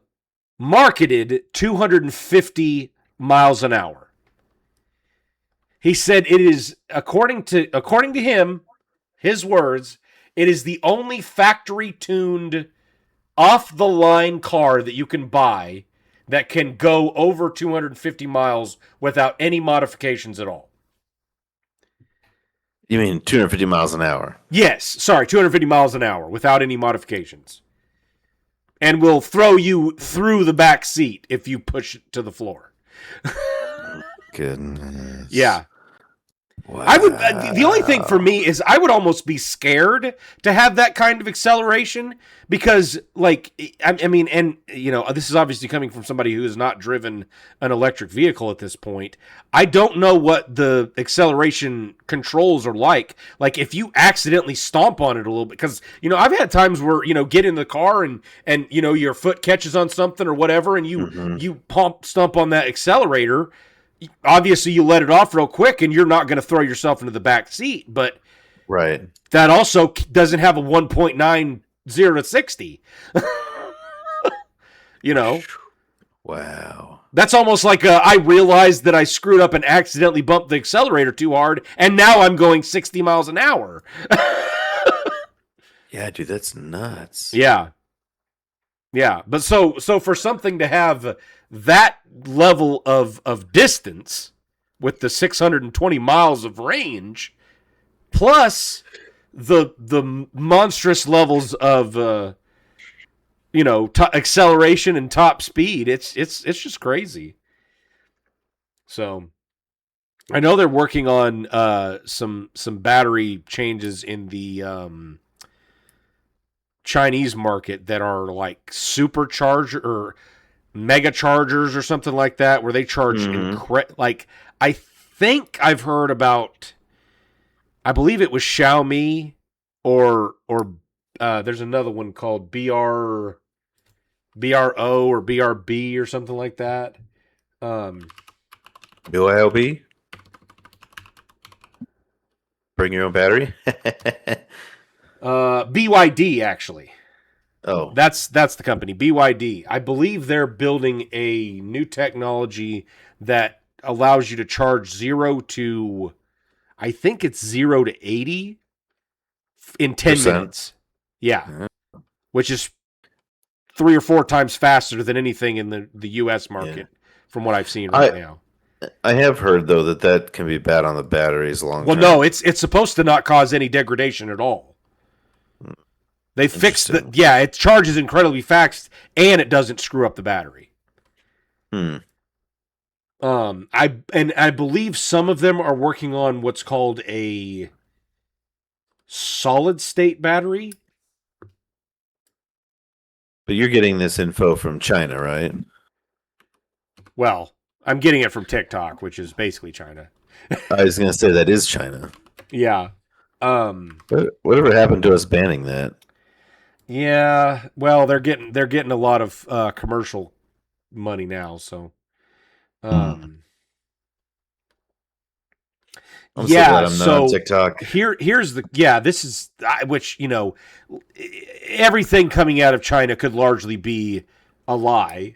marketed 250 miles an hour. He said it is, according to him, his words, it is the only factory-tuned, off-the-line car that you can buy that can go over 250 miles without any modifications at all. You mean 250 miles an hour? Yes, sorry, 250 miles an hour without any modifications. And will throw you through the back seat if you push it to the floor. Goodness. Yeah. Wow. I would. The only thing for me is I would almost be scared to have that kind of acceleration because, like, I mean, and you know, this is obviously coming from somebody who has not driven an electric vehicle at this point. I don't know what the acceleration controls are like. Like, if you accidentally stomp on it a little bit, because you know, I've had times where you know, get in the car and you know, your foot catches on something or whatever, and you stomp on that accelerator. Obviously, you let it off real quick, and you're not going to throw yourself into the back seat. But right, that also doesn't have a 1.90 to 60. You know, wow. That's almost like I realized that I screwed up and accidentally bumped the accelerator too hard, and now I'm going 60 miles an hour. Yeah, dude, that's nuts. Yeah, but so for something to have that level of distance with the 620 miles of range, plus the monstrous levels of you know, acceleration and top speed, it's just crazy. So I know they're working on some battery changes in the Chinese market that are like supercharger or mega chargers or something like that, where they charge like, I think I've heard about, I believe it was Xiaomi or there's another one called BRO or BRB or something like that. BYOB? Bring your own battery? BYD, actually. Oh. That's the company, BYD. I believe they're building a new technology that allows you to charge 0 to, I think it's 0 to 80 in 10 minutes. Yeah. Which is 3 or 4 times faster than anything in the U.S. market from what I've seen right now. I have heard, though, that can be bad on the batteries long term. Well, no, it's supposed to not cause any degradation at all. They fixed it charges incredibly fast, and it doesn't screw up the battery. I believe some of them are working on what's called a solid state battery. But you're getting this info from China, right? Well, I'm getting it from TikTok, which is basically China. I was going to say that is China. Yeah. Whatever happened to us banning that? Yeah. Well, they're getting a lot of commercial money now, so. I'm so glad I'm not on TikTok. This is which, everything coming out of China could largely be a lie,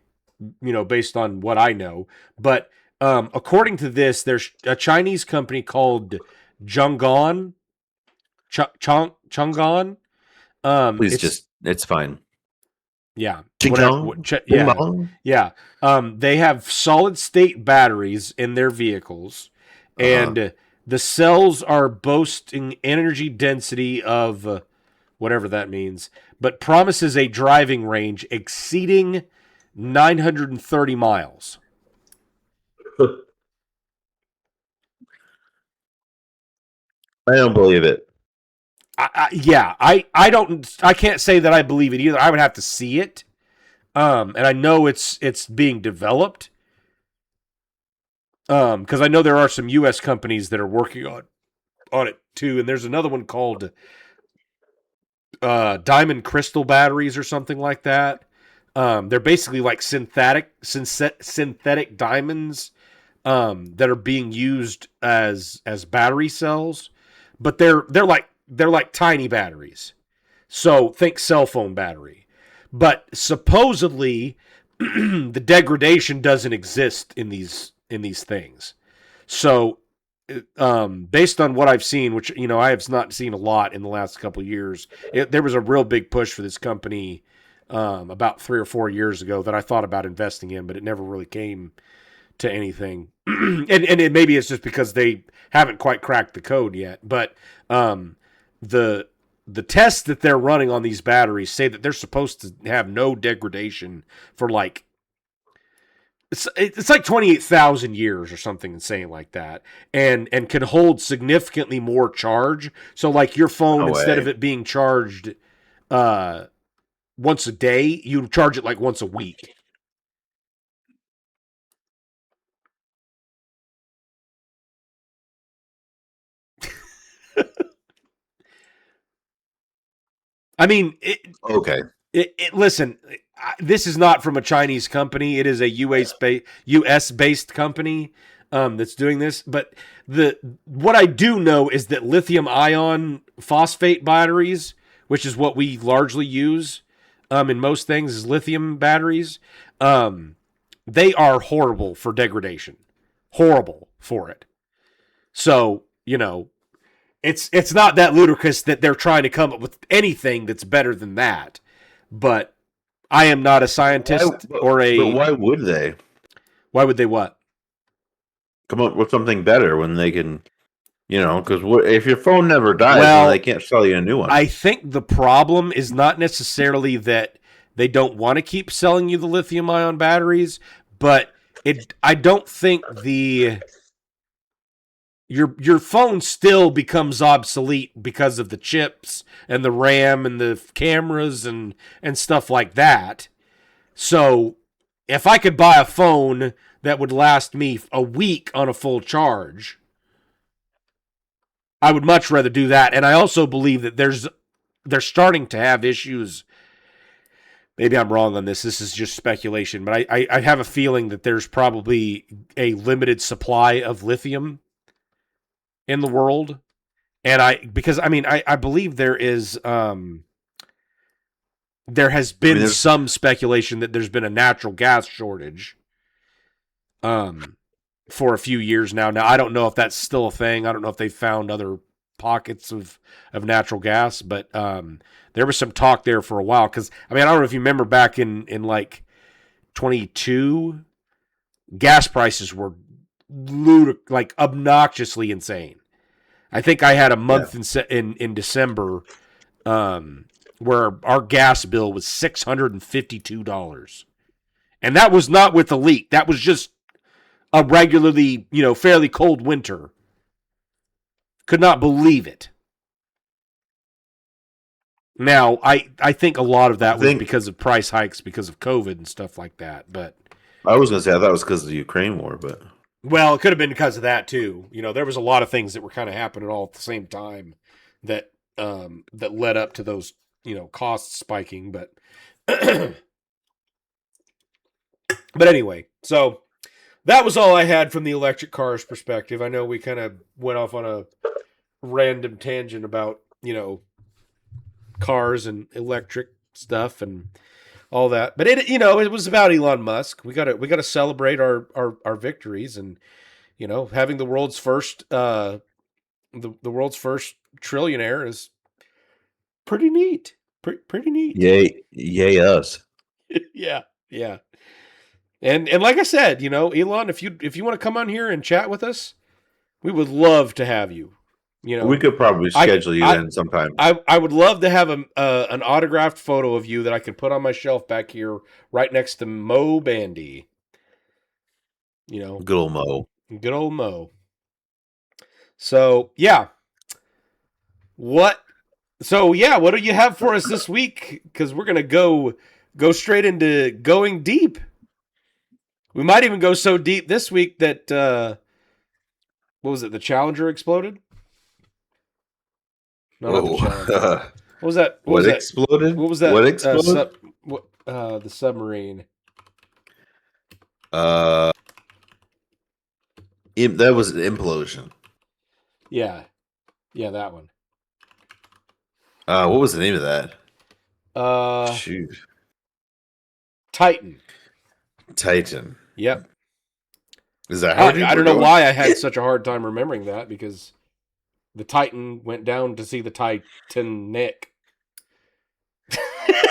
based on what I know. But according to this, there's a Chinese company called Chang'an. It's fine. Yeah. Yeah. They have solid state batteries in their vehicles, and the cells are boasting energy density of whatever that means, but promises a driving range exceeding 930 miles. I don't believe it. I can't say that I believe it either. I would have to see it. And I know it's being developed. Because I know there are some U.S. companies that are working on it too, and there's another one called Diamond Crystal batteries or something like that. They're basically like synthetic diamonds that are being used as battery cells, but they're like tiny batteries. So think cell phone battery. But supposedly the degradation doesn't exist in these things. So based on what I've seen, which I have not seen a lot in the last couple of years, there was a real big push for this company about 3 or 4 years ago that I thought about investing in, but it never really came to anything. and maybe it's just because they haven't quite cracked the code yet. But the tests that they're running on these batteries say that they're supposed to have no degradation for like it's like 28,000 years or something insane like that, and can hold significantly more charge. So like your phone, instead of it being charged once a day, you charge it like once a week. I mean, listen, this is not from a Chinese company. It is a US based company that's doing this. But what I do know is that lithium ion phosphate batteries, which is what we largely use in most things, is lithium batteries. They are horrible for degradation, horrible for it. So it's not that ludicrous that they're trying to come up with anything that's better than that. But I am not a scientist But why would they? Why would they what? Come up with something better when they can, because if your phone never dies, then they can't sell you a new one. I think the problem is not necessarily that they don't want to keep selling you the lithium ion batteries, but I don't think your phone still becomes obsolete because of the chips and the RAM and the cameras and stuff like that. So if I could buy a phone that would last me a week on a full charge, I would much rather do that. And I also believe that they're starting to have issues. Maybe I'm wrong on this. This is just speculation, but I have a feeling that there's probably a limited supply of lithium in the world. And I believe there is there has been some speculation that there's been a natural gas shortage. for a few years now. Now, I don't know if that's still a thing. I don't know if they found other pockets of natural gas, but there was some talk there for a while. Because, I mean, I don't know if you remember back in like 22, gas prices were like obnoxiously insane. I think I had a month in December where our gas bill was $652. And that was not with the leak. That was just a regularly, fairly cold winter. Could not believe it. Now, I think a lot of that was because of price hikes, because of COVID and stuff like that. But I was going to say, I thought it was because of the Ukraine war, but... Well, it could have been because of that, too. There was a lot of things that were kind of happening all at the same time that that led up to those, costs spiking. But but anyway, so that was all I had from the electric cars perspective. I know we kind of went off on a random tangent about, cars and electric stuff and all that, but it was about Elon Musk. We gotta celebrate our victories, and having the world's first the world's first trillionaire is pretty neat. Pretty neat. Yay us. yeah. And like I said, Elon, if you want to come on here and chat with us, we would love to have you. We could probably schedule you in sometime. I would love to have an autographed photo of you that I can put on my shelf back here, right next to Mo Bandy. Good old Mo. Good old Mo. So yeah, what do you have for us this week? Because we're gonna go straight into going deep. We might even go so deep this week that what was it? The Challenger exploded. No, not the Challenger. What was that? What exploded? What was that? What exploded? The submarine. That was an implosion. Yeah, that one. What was the name of that? Shoot. Titan. Yep. Is that how I don't know why I had such a hard time remembering that, because the Titan went down to see the Titanic.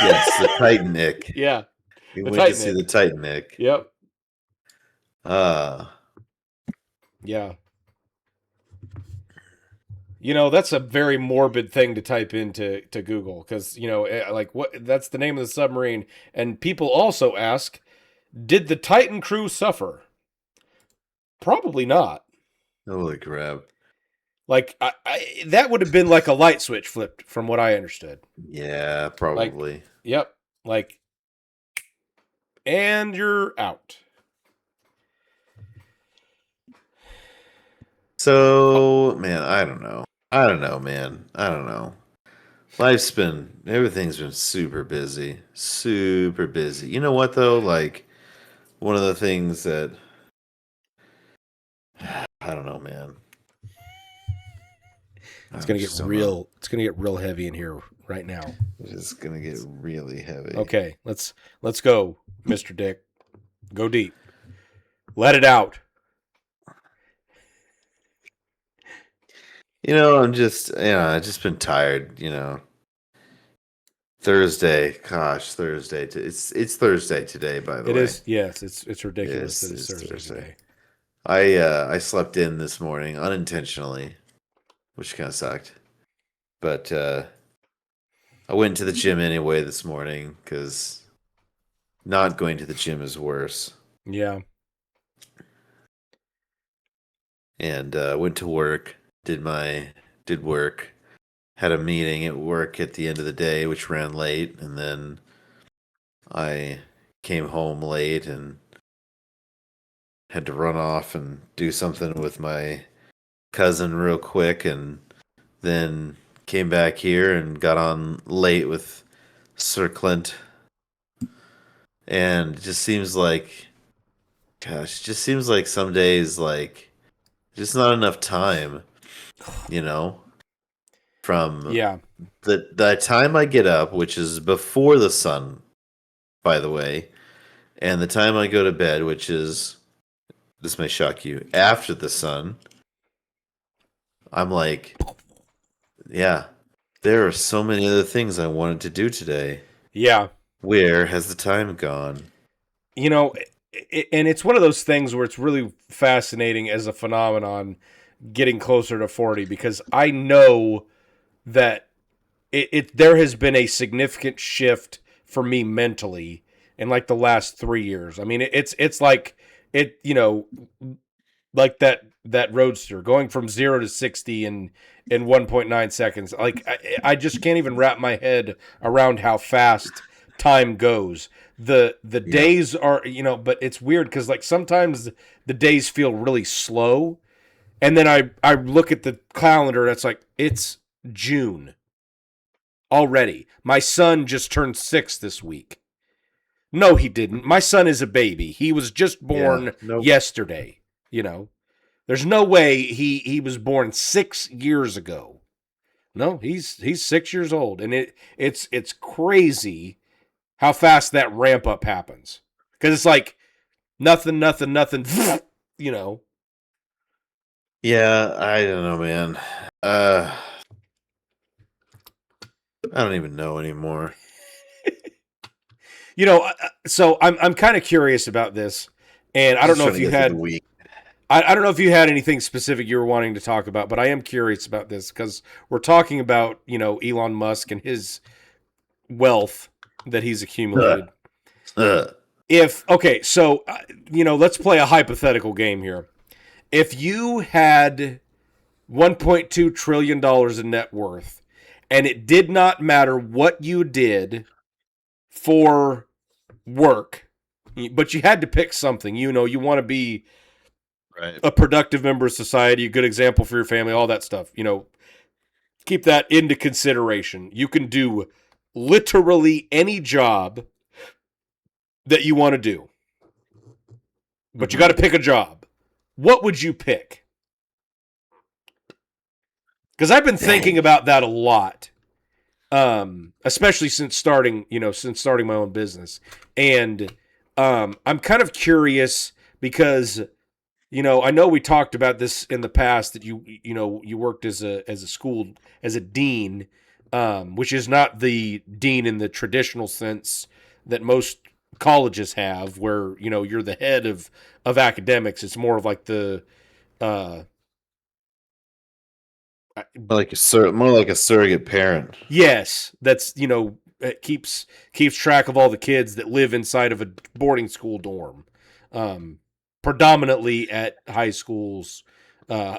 Yes, the Titanic. Yeah. He went to see the Titanic. Yep. Yeah. That's a very morbid thing to type into Google, because, that's the name of the submarine. And people also ask, did the Titan crew suffer? Probably not. Holy crap. Like, that would have been like a light switch flipped, from what I understood. Yeah, probably. Yep. And you're out. So, man, I don't know, man. I don't know. Everything's been super busy. You know what, though? One of the things that, I don't know, man. It's going to get real. It's going to get real heavy in here right now. It's going to get really heavy. Okay, let's go, Mr. Dick. Go deep. Let it out. I've just been tired, Thursday. Gosh, Thursday. It's Thursday today, by the way. It is. Yes, it's ridiculous that it's Thursday today. I slept in this morning unintentionally, which kind of sucked. But I went to the gym anyway this morning, because not going to the gym is worse. Yeah. And went to work, did work, had a meeting at work at the end of the day, which ran late, and then I came home late and had to run off and do something with my cousin real quick, and then came back here and got on late with Sir Clint. And it just seems like, some days, just not enough time, from the time I get up, which is before the sun, by the way, and the time I go to bed, which is this may shock you, after the sun, I'm like, yeah, there are so many other things I wanted to do today. Yeah. Where has the time gone? You know, and it's one of those things where it's really fascinating as a phenomenon getting closer to 40, because I know that there has been a significant shift for me mentally in like the last 3 years. I mean, it's like it, you know, like that Roadster going from 0 to 60 in 1.9 seconds. Like I just can't even wrap my head around how fast time goes. The days are, you know, but it's weird because like sometimes the days feel really slow, and then I look at the calendar and it's like it's June already. My son just turned 6 this week. No, he didn't. My son is a baby. He was just born yesterday. You know, there's no way he was born 6 years ago. No, he's 6 years old, and it's crazy how fast that ramp up happens, because it's like nothing, you know. Yeah, I don't know, man. I don't even know anymore. You know, so I'm kind of curious about this, and I don't know if you had I don't know if you had anything specific you were wanting to talk about, but I am curious about this because we're talking about, you know, Elon Musk and his wealth that he's accumulated. So you know, let's play a hypothetical game here. If you had $1.2 trillion in net worth, and it did not matter what you did for work, but you had to pick something, you know, you want to be a productive member of society, a good example for your family, all that stuff, you know, keep that into consideration. You can do literally any job that you want to do, but you got to pick a job. What would you pick? Because I've been thinking about that a lot, especially since starting my own business, and I'm kind of curious because, you know, I know we talked about this in the past that you worked as a dean, which is not the dean in the traditional sense that most colleges have, where, you know, you're the head of academics. It's more of like the more like a surrogate parent. Yes, that's, you know, it keeps track of all the kids that live inside of a boarding school dorm, predominantly at high schools,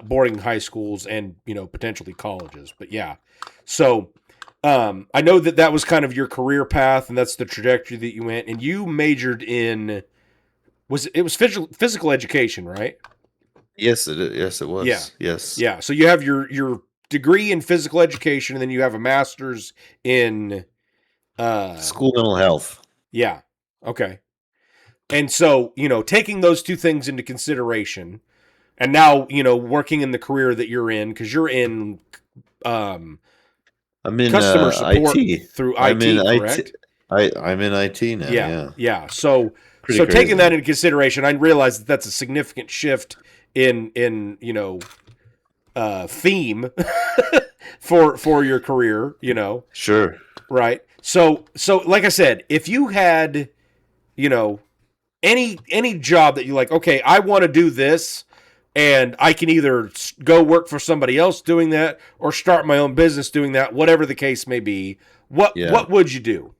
boarding high schools, and, you know, potentially colleges. But yeah, so I know that was kind of your career path, and that's the trajectory that you went. And you majored in it was physical education, right? Yes, it was. Yeah. Yes. Yeah. So you have your degree in physical education, and then you have a master's in school mental health. Yeah. Okay. And so, you know, taking those two things into consideration, and now, you know, working in the career that you're in, because you're in I'm in customer support IT. through I'm IT, in correct? I'm in IT now. Yeah. So Pretty crazy. Taking that into consideration, I realize that that's a significant shift in you know, theme for your career, you know. Sure. Right. So like I said, if you had, you know, any job that you like, okay, I want to do this, and I can either go work for somebody else doing that or start my own business doing that, whatever the case may be, what would you do?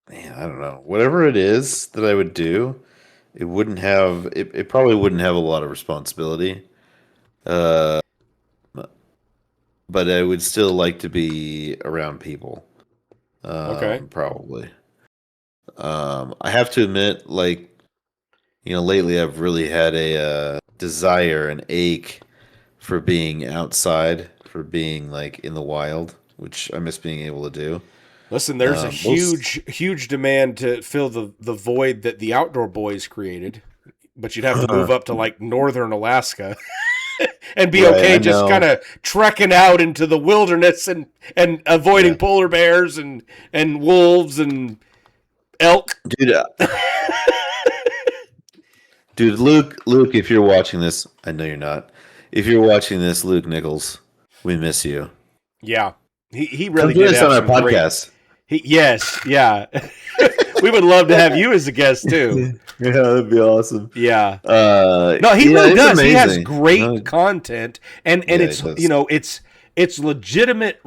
Man, I don't know. Whatever it is that I would do, it probably wouldn't have a lot of responsibility. But I would still like to be around people. Okay. Probably. I have to admit, like, you know, lately I've really had a desire, an ache for being outside, for being like in the wild, which I miss being able to do. Listen, there's a huge demand to fill the void that the Outdoor Boys created, but you'd have to move up to like northern Alaska and be okay just kind of trekking out into the wilderness and avoiding polar bears and wolves and elk. Dude, dude, Luke, if you're watching this, I know you're not. If you're watching this, Luke Nichols, we miss you. Yeah, he really Come join did us have on our some podcast. yes, yeah. We would love to have you as a guest too. Yeah, that'd be awesome. Yeah. No, he really does. Amazing. He has great content, and it's it's legitimate,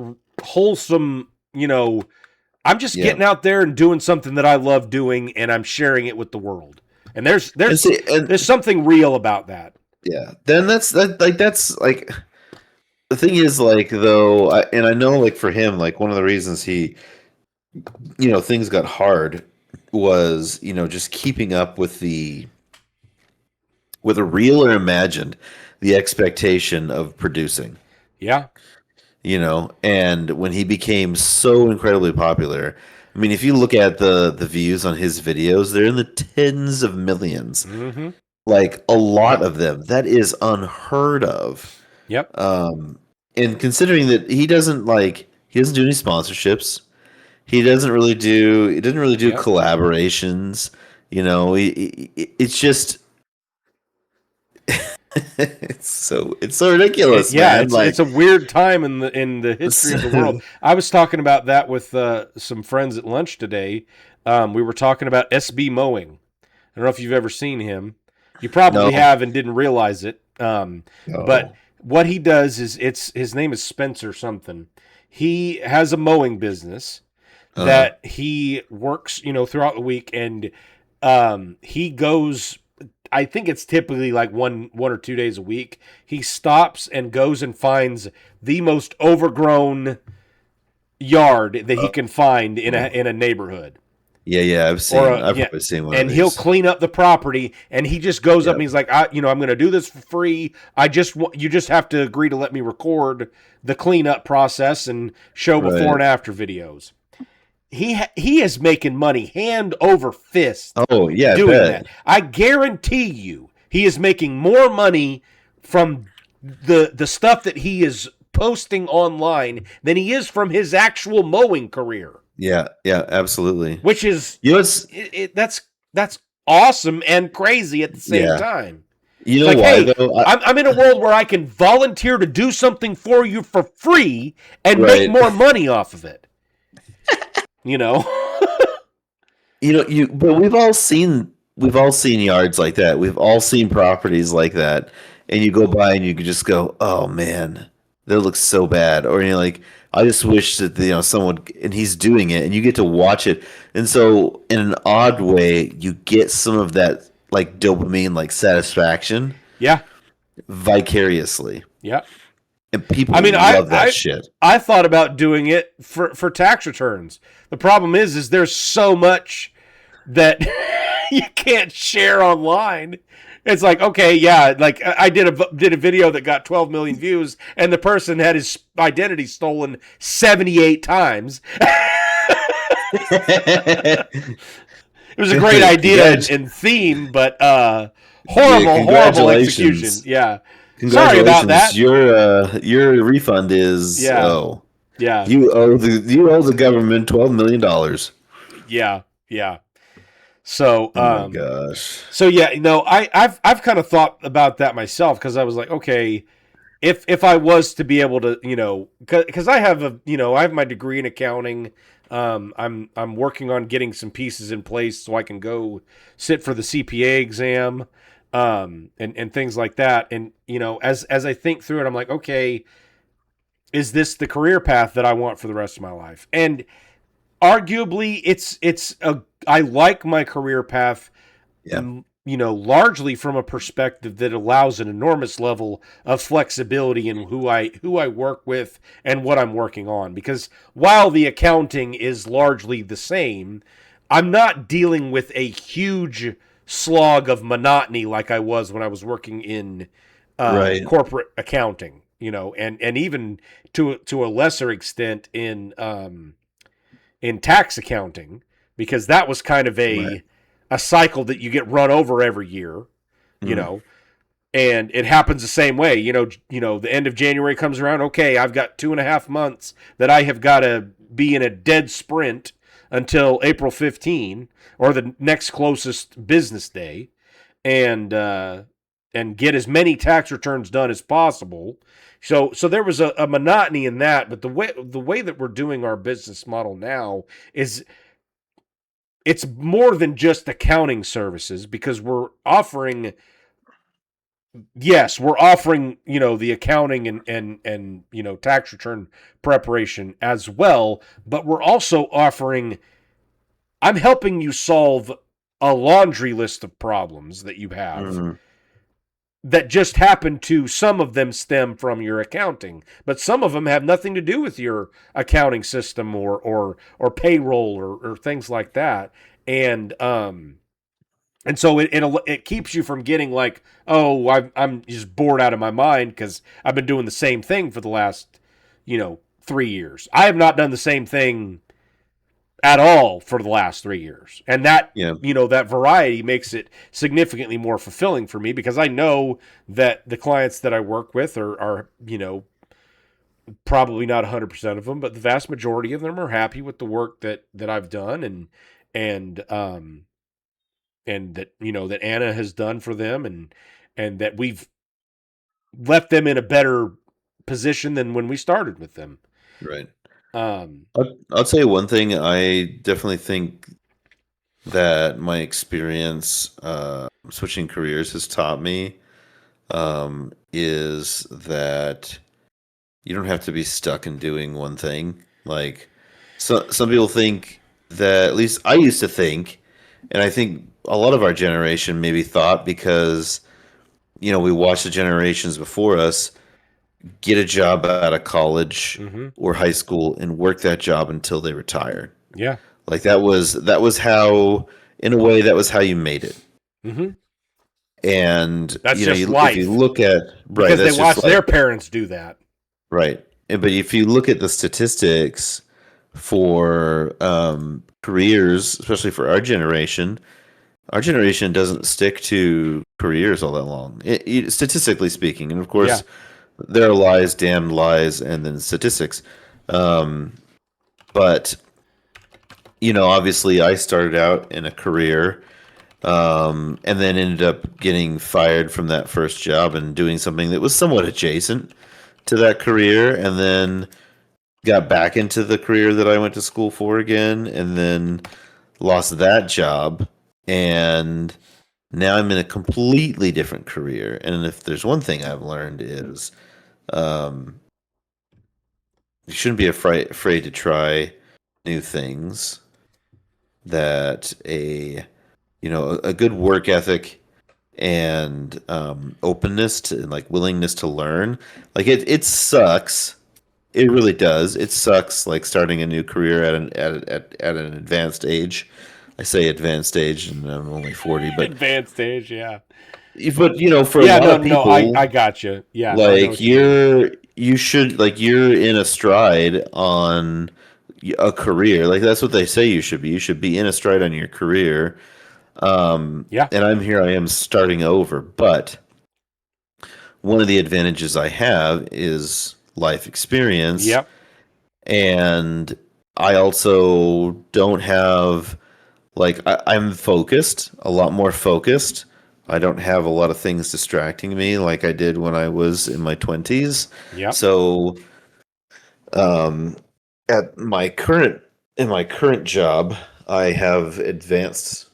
wholesome. I'm just getting out there and doing something that I love doing, and I'm sharing it with the world. And there's something real about that. Yeah. Then that's like the thing is, like, though, I know, like, for him, like, one of the reasons he, things got hard was, just keeping up with the real or imagined, the expectation of producing. Yeah. And when he became so incredibly popular, I mean, if you look at the views on his videos, they're in the tens of millions. Mm-hmm. Like, a lot of them. That is unheard of. Yep. And considering that he doesn't do any sponsorships, he doesn't really do collaborations. It's just it's so ridiculous. Man. It's a weird time in the history of the world. I was talking about that with some friends at lunch today. We were talking about SB Mowing. I don't know if you've ever seen him. You probably have and didn't realize it. But what he does is his name is Spencer something. He has a mowing business that he works, throughout the week, and he goes. I think it's typically like one or 2 days a week. He stops and goes and finds the most overgrown yard that he can find in a neighborhood. Yeah, I've probably seen one. And he'll clean up the property, and he just goes up and he's like, I'm going to do this for free. You just have to agree to let me record the cleanup process and show before and after videos. He is making money hand over fist. Oh yeah, doing that. I guarantee you, he is making more money from the stuff that he is posting online than he is from his actual mowing career. Yeah, absolutely. Which is that's awesome and crazy at the same time. You know why? Hey, though? I'm in a world where I can volunteer to do something for you for free and make more money off of it. But we've all seen yards like that. We've all seen properties like that, and you go by and you can just go, "Oh man, that looks so bad," or you're like, "I just wish that someone," and he's doing it, and you get to watch it, and so in an odd way, you get some of that like dopamine, like satisfaction, vicariously, and people love that shit. I thought about doing it for tax returns. The problem is there's so much that you can't share online. It's like, okay, like I did a video that got 12 million views, and the person had his identity stolen 78 times. It was a great idea and theme, but horrible execution. Yeah. Sorry about that. Your refund is you owe the government $12 million. Yeah. So oh my gosh. So I've kind of thought about that myself, because I was like, okay, if I was to be able to, because I have I have my degree in accounting. I'm working on getting some pieces in place so I can go sit for the CPA exam, and things like that. And as I think through it, I'm like, okay, is this the career path that I want for the rest of my life? And arguably, I like my career path, largely from a perspective that allows an enormous level of flexibility in who I work with and what I'm working on. Because while the accounting is largely the same, I'm not dealing with a huge slog of monotony like I was when I was working in corporate accounting, and even to a lesser extent in tax accounting, because that was kind of a cycle that you get run over every year, and it happens the same way. The end of January comes around. Okay, I've got 2.5 months that I have got to be in a dead sprint until April 15 or the next closest business day, and get as many tax returns done as possible. So there was a monotony in that, but the way that we're doing our business model now is it's more than just accounting services, because we're offering the accounting and tax return preparation as well, but we're also offering, I'm helping you solve a laundry list of problems that you have that just happen to, some of them stem from your accounting, but some of them have nothing to do with your accounting system or payroll or things like that. And so it keeps you from getting like, oh, I'm just bored out of my mind because I've been doing the same thing for the last 3 years. I have not done the same thing at all for the last 3 years. And that, that variety makes it significantly more fulfilling for me, because I know that the clients that I work with are probably not 100% of them, but the vast majority of them are happy with the work that I've done and that, that Anna has done for them, and that we've left them in a better position than when we started with them. Right. I'll tell you one thing. I definitely think that my experience switching careers has taught me is that you don't have to be stuck in doing one thing. Like, some people think that, at least I used to think, and I think a lot of our generation maybe thought, because we watched the generations before us get a job out of college or high school and work that job until they retired. Yeah. Like that was how, in a way, that was how you made it. And that's just life. If you look at, right, because they watch their parents do that. Right. But if you look at the statistics for careers, especially for our generation doesn't stick to careers all that long, statistically speaking. And of course, there are lies, damned lies, and then statistics. But obviously, I started out in a career, and then ended up getting fired from that first job and doing something that was somewhat adjacent to that career, and then got back into the career that I went to school for again, and then lost that job, and now I'm in a completely different career. And if there's one thing I've learned is, you shouldn't be afraid to try new things. That a good work ethic and openness to, and like willingness to learn, like it sucks. It really does. It sucks, like starting a new career at an advanced age. I say advanced age, and I'm only 40, but advanced age, yeah. But for a lot of people, I got you. Yeah, like you're in a stride on a career. Like that's what they say you should be. You should be in a stride on your career. And I am starting over, but one of the advantages I have is life experience. Yep. And I also don't have, like, I'm focused, a lot more focused. I don't have a lot of things distracting me like I did when I was in my 20s. Yeah. So, in my current job, I have advanced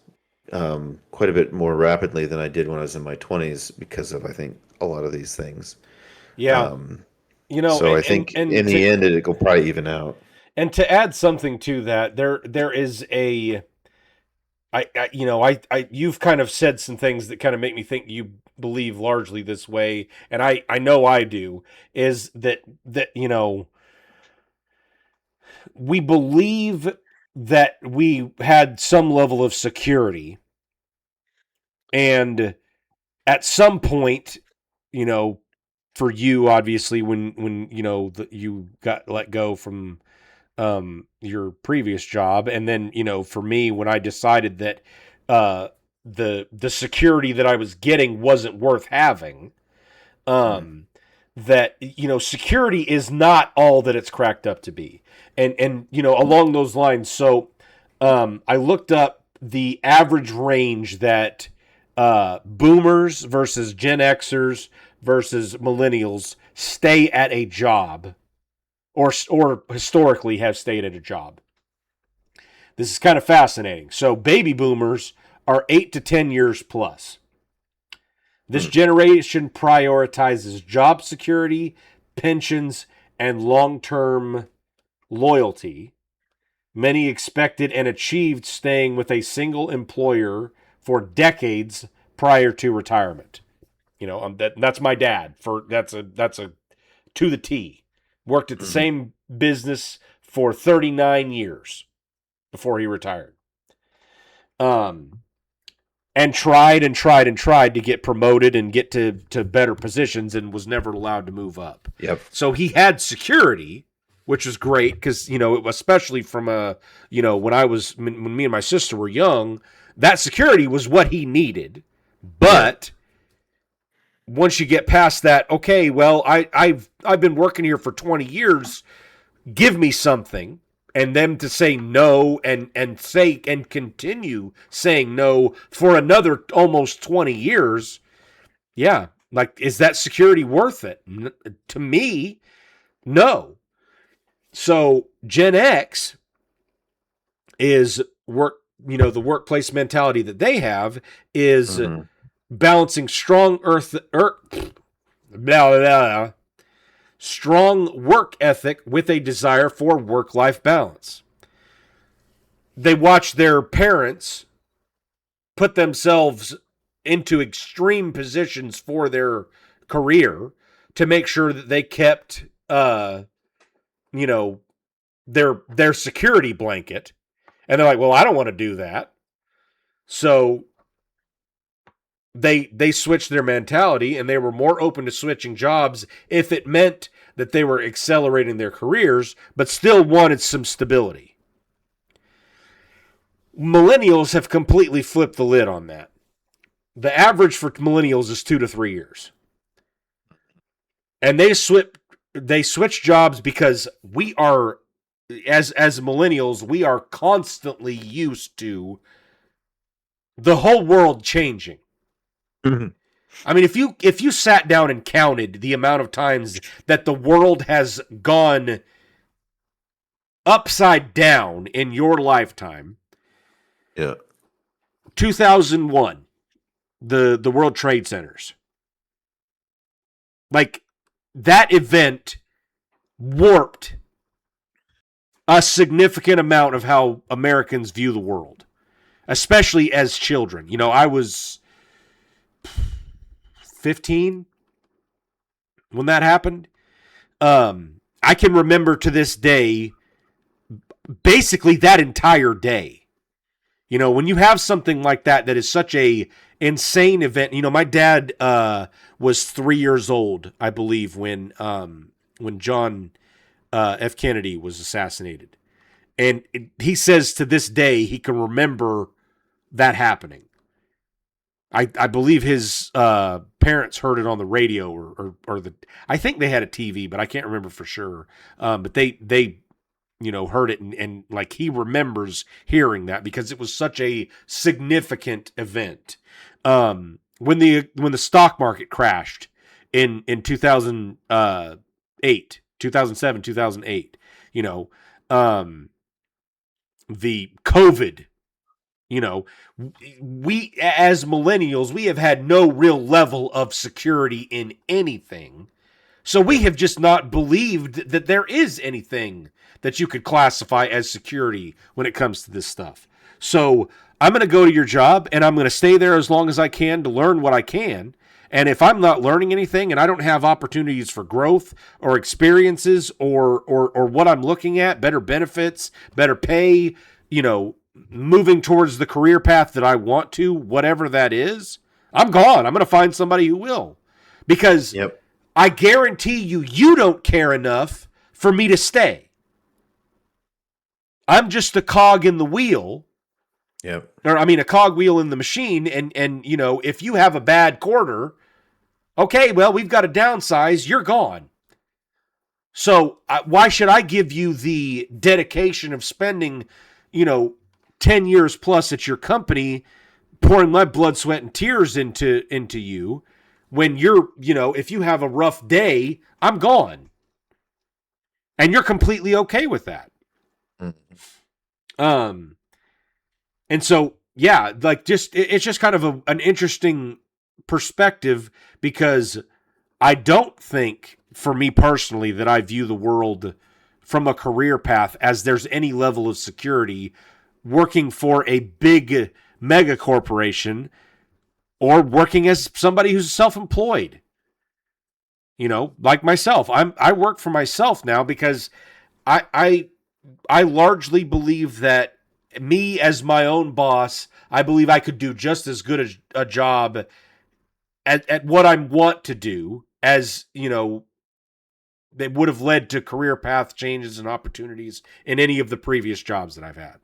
quite a bit more rapidly than I did when I was in my 20s because of, I think, a lot of these things. Yeah. So I think in the end, it'll probably even out. And to add something to that, there is you've kind of said some things that kind of make me think you believe largely this way, and I know I do, is that we believe that we had some level of security, and at some point, for you, obviously, when you got let go from your previous job, and then for me, when I decided that the security that I was getting wasn't worth having, that security is not all that it's cracked up to be, and along those lines. So I looked up the average range that boomers versus Gen Xers versus millennials stay at a job, or historically have stayed at a job. This is kind of fascinating. So baby boomers are 8 to 10 years plus. This generation prioritizes job security, pensions, and long-term loyalty. Many expected and achieved staying with a single employer for decades prior to retirement. You know, that's my dad. That's a to the T. Worked at the same business for 39 years before he retired. And tried to get promoted and get to better positions, and was never allowed to move up. Yep. So he had security, which was great because, you know, especially from when me and my sister were young, that security was what he needed. But once you get past that, okay, well, I've been working here for 20 years, give me something. And them to say no and continue saying no for another almost 20 years. Yeah. Like, is that security worth it? To me, no. So Gen X is the workplace mentality that they have is balancing strong strong work ethic with a desire for work-life balance. They watch their parents put themselves into extreme positions for their career to make sure that they kept, their security blanket. And they're like, well, I don't want to do that. So they switched their mentality, and they were more open to switching jobs if it meant that they were accelerating their careers, but still wanted some stability. Millennials have completely flipped the lid on that. The average for millennials is 2 to 3 years. And they switch jobs because we are, as millennials, we are constantly used to the whole world changing. Mm-hmm. I mean, if you sat down and counted the amount of times that the world has gone upside down in your lifetime. Yeah. 2001, the World Trade Centers. Like, that event warped a significant amount of how Americans view the world, especially as children. You know, I was 15 when that happened. I can remember to this day basically that entire day. You know, when you have something like that is such a insane event. You know, my dad was 3 years old, I believe, when John F. Kennedy was assassinated. And he says to this day he can remember that happening. I believe his parents heard it on the radio or I think they had a TV, but I can't remember for sure. But they heard it and like he remembers hearing that because it was such a significant event. When the stock market crashed in 2008, 2007, 2008, the COVID. You know, we as millennials, we have had no real level of security in anything. So we have just not believed that there is anything that you could classify as security when it comes to this stuff. So I'm going to go to your job and I'm going to stay there as long as I can to learn what I can. And if I'm not learning anything and I don't have opportunities for growth or experiences or what I'm looking at, better benefits, better pay, moving towards the career path that I want to, whatever that is, I'm gone. I'm going to find somebody who will. Because I guarantee you don't care enough for me to stay. I'm just a cog in the wheel. Yep. Or, a cog wheel in the machine. And if you have a bad quarter, okay, well, we've got to downsize. You're gone. So why should I give you the dedication of spending, 10 years plus at your company, pouring my blood, sweat, and tears into you, when you're, if you have a rough day, I'm gone. And you're completely okay with that. And so, yeah, like it's just kind of an interesting perspective, because I don't think, for me personally, that I view the world from a career path as there's any level of security working for a big mega corporation or working as somebody who's self-employed. Like myself, I work for myself now because I largely believe that me as my own boss, I believe I could do just as good a job at what I want to do as, that would have led to career path changes and opportunities in any of the previous jobs that I've had.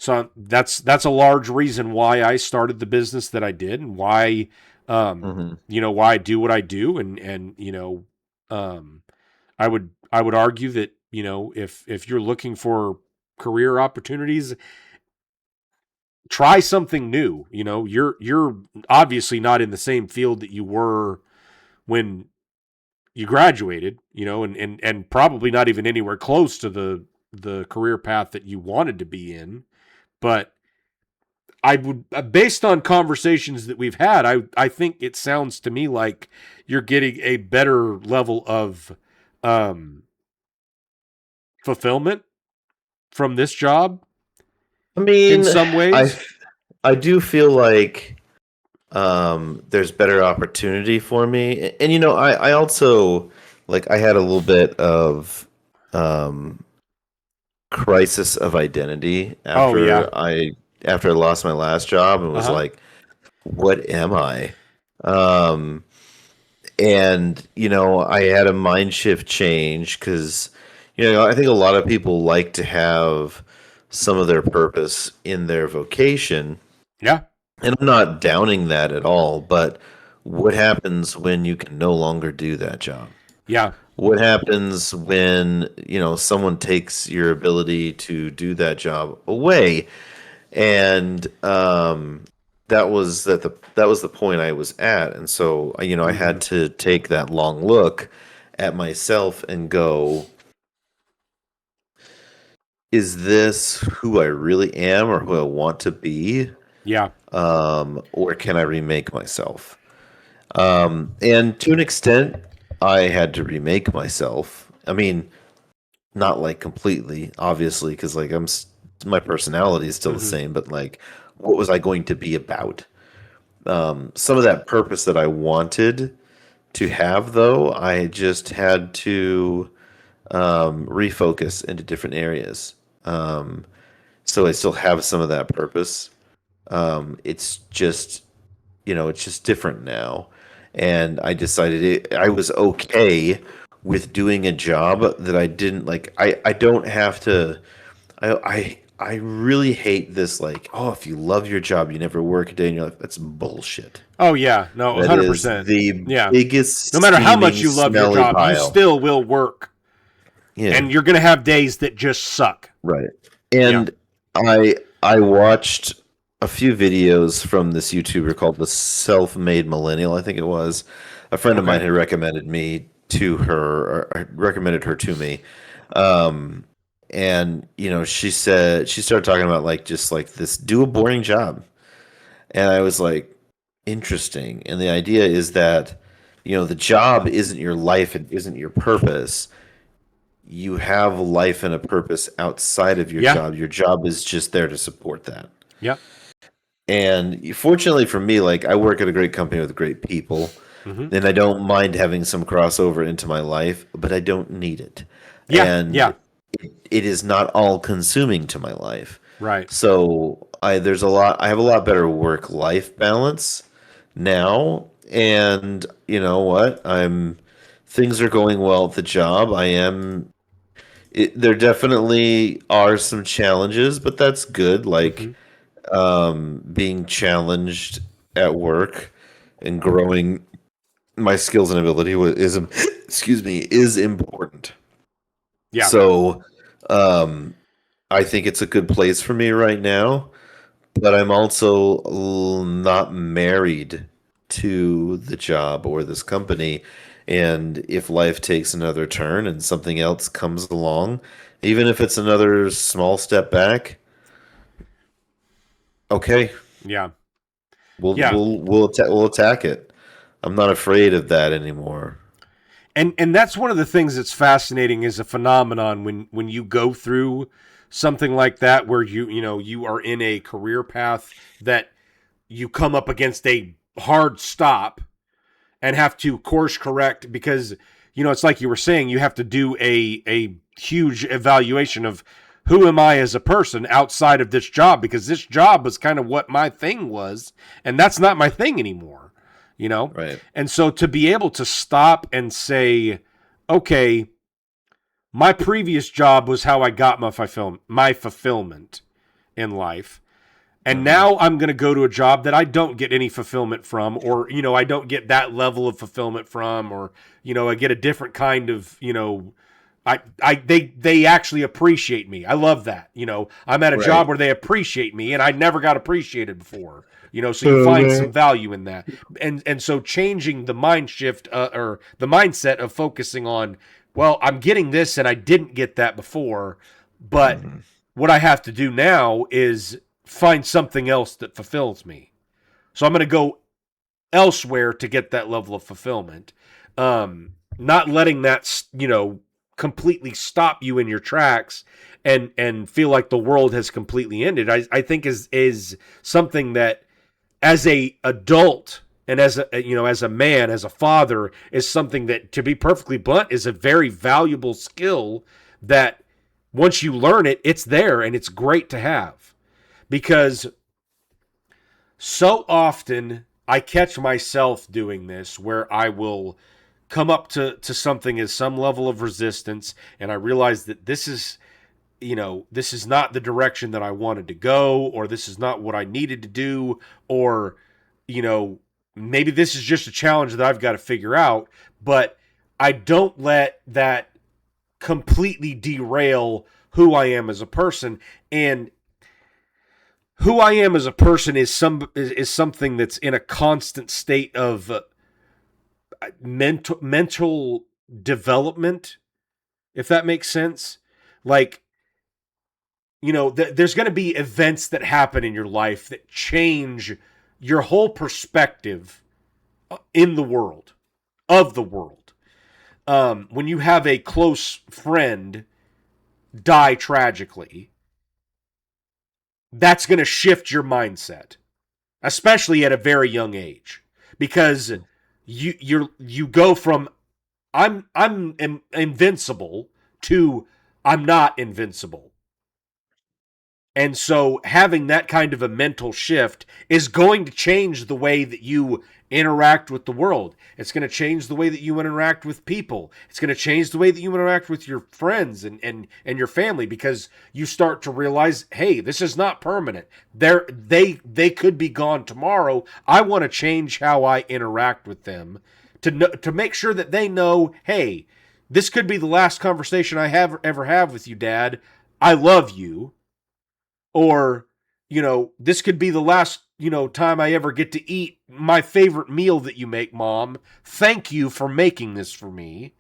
So that's a large reason why I started the business that I did, and why, why I do what I do. And I would argue that, if you're looking for career opportunities, try something new. You're obviously not in the same field that you were when you graduated, and probably not even anywhere close to the career path that you wanted to be in. But I would, based on conversations that we've had, I think it sounds to me like you're getting a better level of fulfillment from this job. I mean, in some ways, I do feel like there's better opportunity for me, and I also, like, I had a little bit of crisis of identity after I lost my last job, and was like, what am I? And I had a mind shift change, because I think a lot of people like to have some of their purpose in their vocation. Yeah. And I'm not downing that at all, but what happens when you can no longer do that job? Yeah. What happens when, someone takes your ability to do that job away? And that was the point I was at. And so, I had to take that long look at myself and go, is this who I really am, or who I want to be? Yeah. Or can I remake myself? And to an extent, I had to remake myself. I mean, not like completely, obviously, because like my personality is still the same, but like, what was I going to be about? Some of that purpose that I wanted to have, though, I just had to refocus into different areas. So I still have some of that purpose. It's just, it's just different now. And I decided I was okay with doing a job that I didn't like. I don't have to. I really hate this, like, oh, if you love your job, you never work a day in your life. That's bullshit. Oh yeah, no, 100%. The biggest. No matter how much you love your job, pile. you still will work. Yeah. And you're gonna have days that just suck. Right. And I watched a few videos from this YouTuber called the Self-Made Millennial, I think it was. A friend of mine had recommended recommended her to me. And she started talking about like just like this, do a boring job. And I was like, interesting. And the idea is that, the job isn't your life, it isn't your purpose. You have life and a purpose outside of your job. Your job is just there to support that. Yeah. And fortunately for me, like, I work at a great company with great people, and I don't mind having some crossover into my life, but I don't need it. Yeah. And it is not all consuming to my life. Right. So I have a lot better work-life balance now. And you know what? Things are going well at the job. There definitely are some challenges, but that's good. Like, being challenged at work and growing my skills and ability is important. Yeah. So, I think it's a good place for me right now, but I'm also not married to the job or this company. And if life takes another turn and something else comes along, even if it's another small step back, okay, Yeah. we'll attack it. I'm not afraid of that anymore. And that's one of the things that's fascinating as a phenomenon when you go through something like that, where you are in a career path that you come up against a hard stop and have to course correct, because it's like you were saying, you have to do a huge evaluation of who am I as a person outside of this job, because this job was kind of what my thing was, and that's not my thing anymore. Right. And so to be able to stop and say, okay, my previous job was how I got my fulfillment in life. And now I'm going to go to a job that I don't get any fulfillment from, or, I don't get that level of fulfillment from, or, I get a different kind of, they actually appreciate me. I love that. I'm at a job where they appreciate me, and I never got appreciated before. So you find some value in that. And so changing the mind shift, or the mindset of focusing on, well, I'm getting this and I didn't get that before, but what I have to do now is find something else that fulfills me. So I'm going to go elsewhere to get that level of fulfillment. Not letting that, completely stop you in your tracks and feel like the world has completely ended. I think is something that, as a adult and as a man, as a father, is something that, to be perfectly blunt, is a very valuable skill that once you learn it, it's there and it's great to have. Because so often I catch myself doing this, where I will come up to something as some level of resistance, and I realize that this is not the direction that I wanted to go, or this is not what I needed to do, or, maybe this is just a challenge that I've got to figure out, but I don't let that completely derail who I am as a person. And who I am as a person is something that's in a constant state of mental development, if that makes sense. Like, there's going to be events that happen in your life that change your whole perspective in the world, of the world. When you have a close friend die tragically, that's going to shift your mindset, especially at a very young age, because you go from I'm invincible to I'm not invincible. And so having that kind of a mental shift is going to change the way that you interact with the world. It's going to change the way that you interact with people. It's going to change the way that you interact with your friends and your family, because you start to realize, hey, this is not permanent. They could be gone tomorrow. I want to change how I interact with them to make sure that they know, hey, this could be the last conversation I ever have with you, Dad. I love you. Or, this could be the last, time I ever get to eat my favorite meal that you make, Mom. Thank you for making this for me.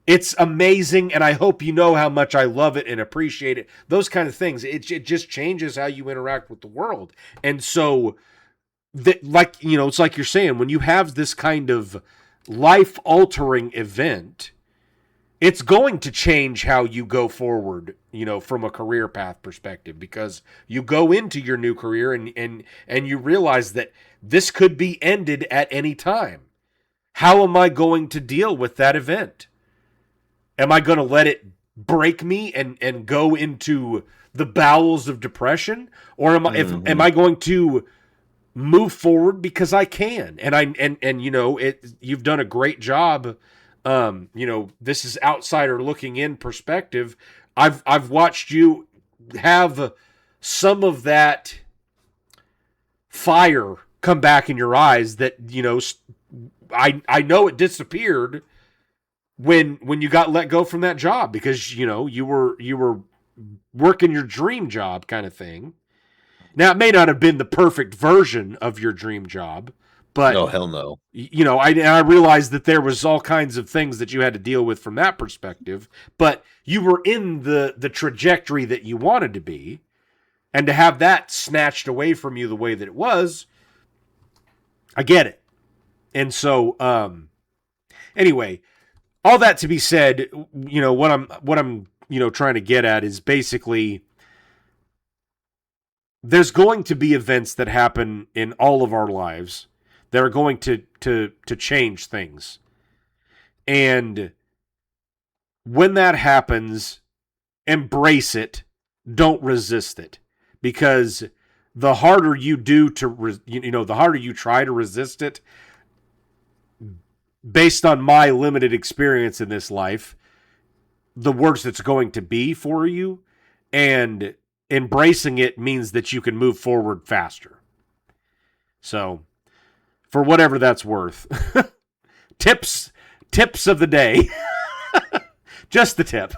It's amazing, and I hope you know how much I love it and appreciate it. Those kind of things. It just changes how you interact with the world. And so, it's like you're saying, when you have this kind of life-altering event, it's going to change how you go forward, from a career path perspective, because you go into your new career and you realize that this could be ended at any time. How am I going to deal with that event? Am I going to let it break me and go into the bowels of depression? Or am I going to move forward because I can? And you've done a great job. This is outsider looking in perspective. I've watched you have some of that fire come back in your eyes that, I know it disappeared when you got let go from that job, because, you were working your dream job kind of thing. Now, it may not have been the perfect version of your dream job, but no, hell no. You know, I realized that there was all kinds of things that you had to deal with from that perspective, but you were in the trajectory that you wanted to be, and to have that snatched away from you the way that it was, I get it. And so, anyway, all that to be said, you know, what I'm trying to get at is basically, there's going to be events that happen in all of our lives that are going to change things. And when that happens, embrace it. Don't resist it. Because the harder you do the harder you try to resist it, based on my limited experience in this life, the worse it's going to be for you. And embracing it means that you can move forward faster. So, for whatever that's worth. Tips of the day. Just the tip.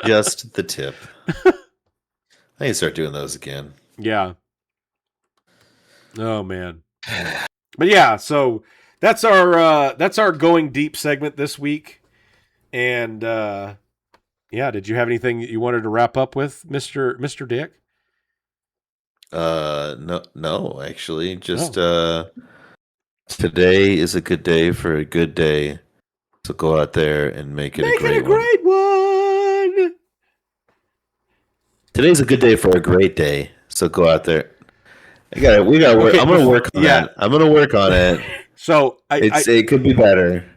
Just the tip. I need to start doing those again. Yeah. Oh man. But yeah, so that's our going deep segment this week. And yeah, did you have anything you wanted to wrap up with, Mr. Dick? No, actually, just today is a good day for a good day. So go out there and make it a great one. Today's a good day for a great day. So go out there. We gotta work. Okay, I'm gonna work on that. I'm gonna work on it. So it could be better.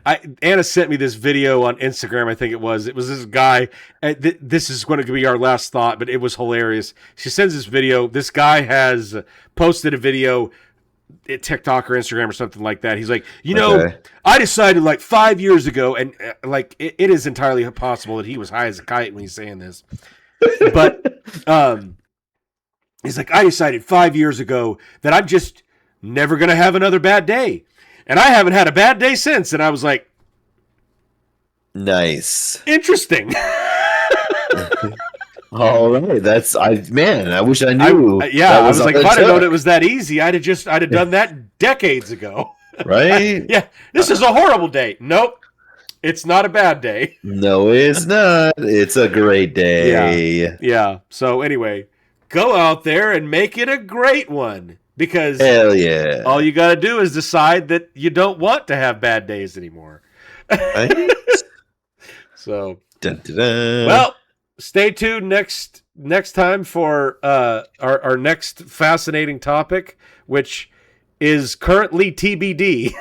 Anna sent me this video on Instagram. I think it was this guy. This is going to be our last thought, but it was hilarious. She sends this video. This guy has posted a video at TikTok or Instagram or something like that. He's like, I decided like 5 years ago, and like it is entirely possible that he was high as a kite when he's saying this. But he's like, I decided 5 years ago that I'm just never going to have another bad day. And I haven't had a bad day since. And I was like, nice. Interesting. All right. I wish I knew. I was like, if I'd have known it was that easy, I'd have done that decades ago. Right? Yeah. This is a horrible day. Nope. It's not a bad day. No, it's not. It's a great day. Yeah. So anyway, go out there and make it a great one. Because hell yeah, all you got to do is decide that you don't want to have bad days anymore. Right? So, dun, dun, dun. Well, stay tuned next time for our next fascinating topic, which is currently TBD.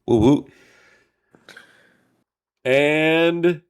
Woo-woo. And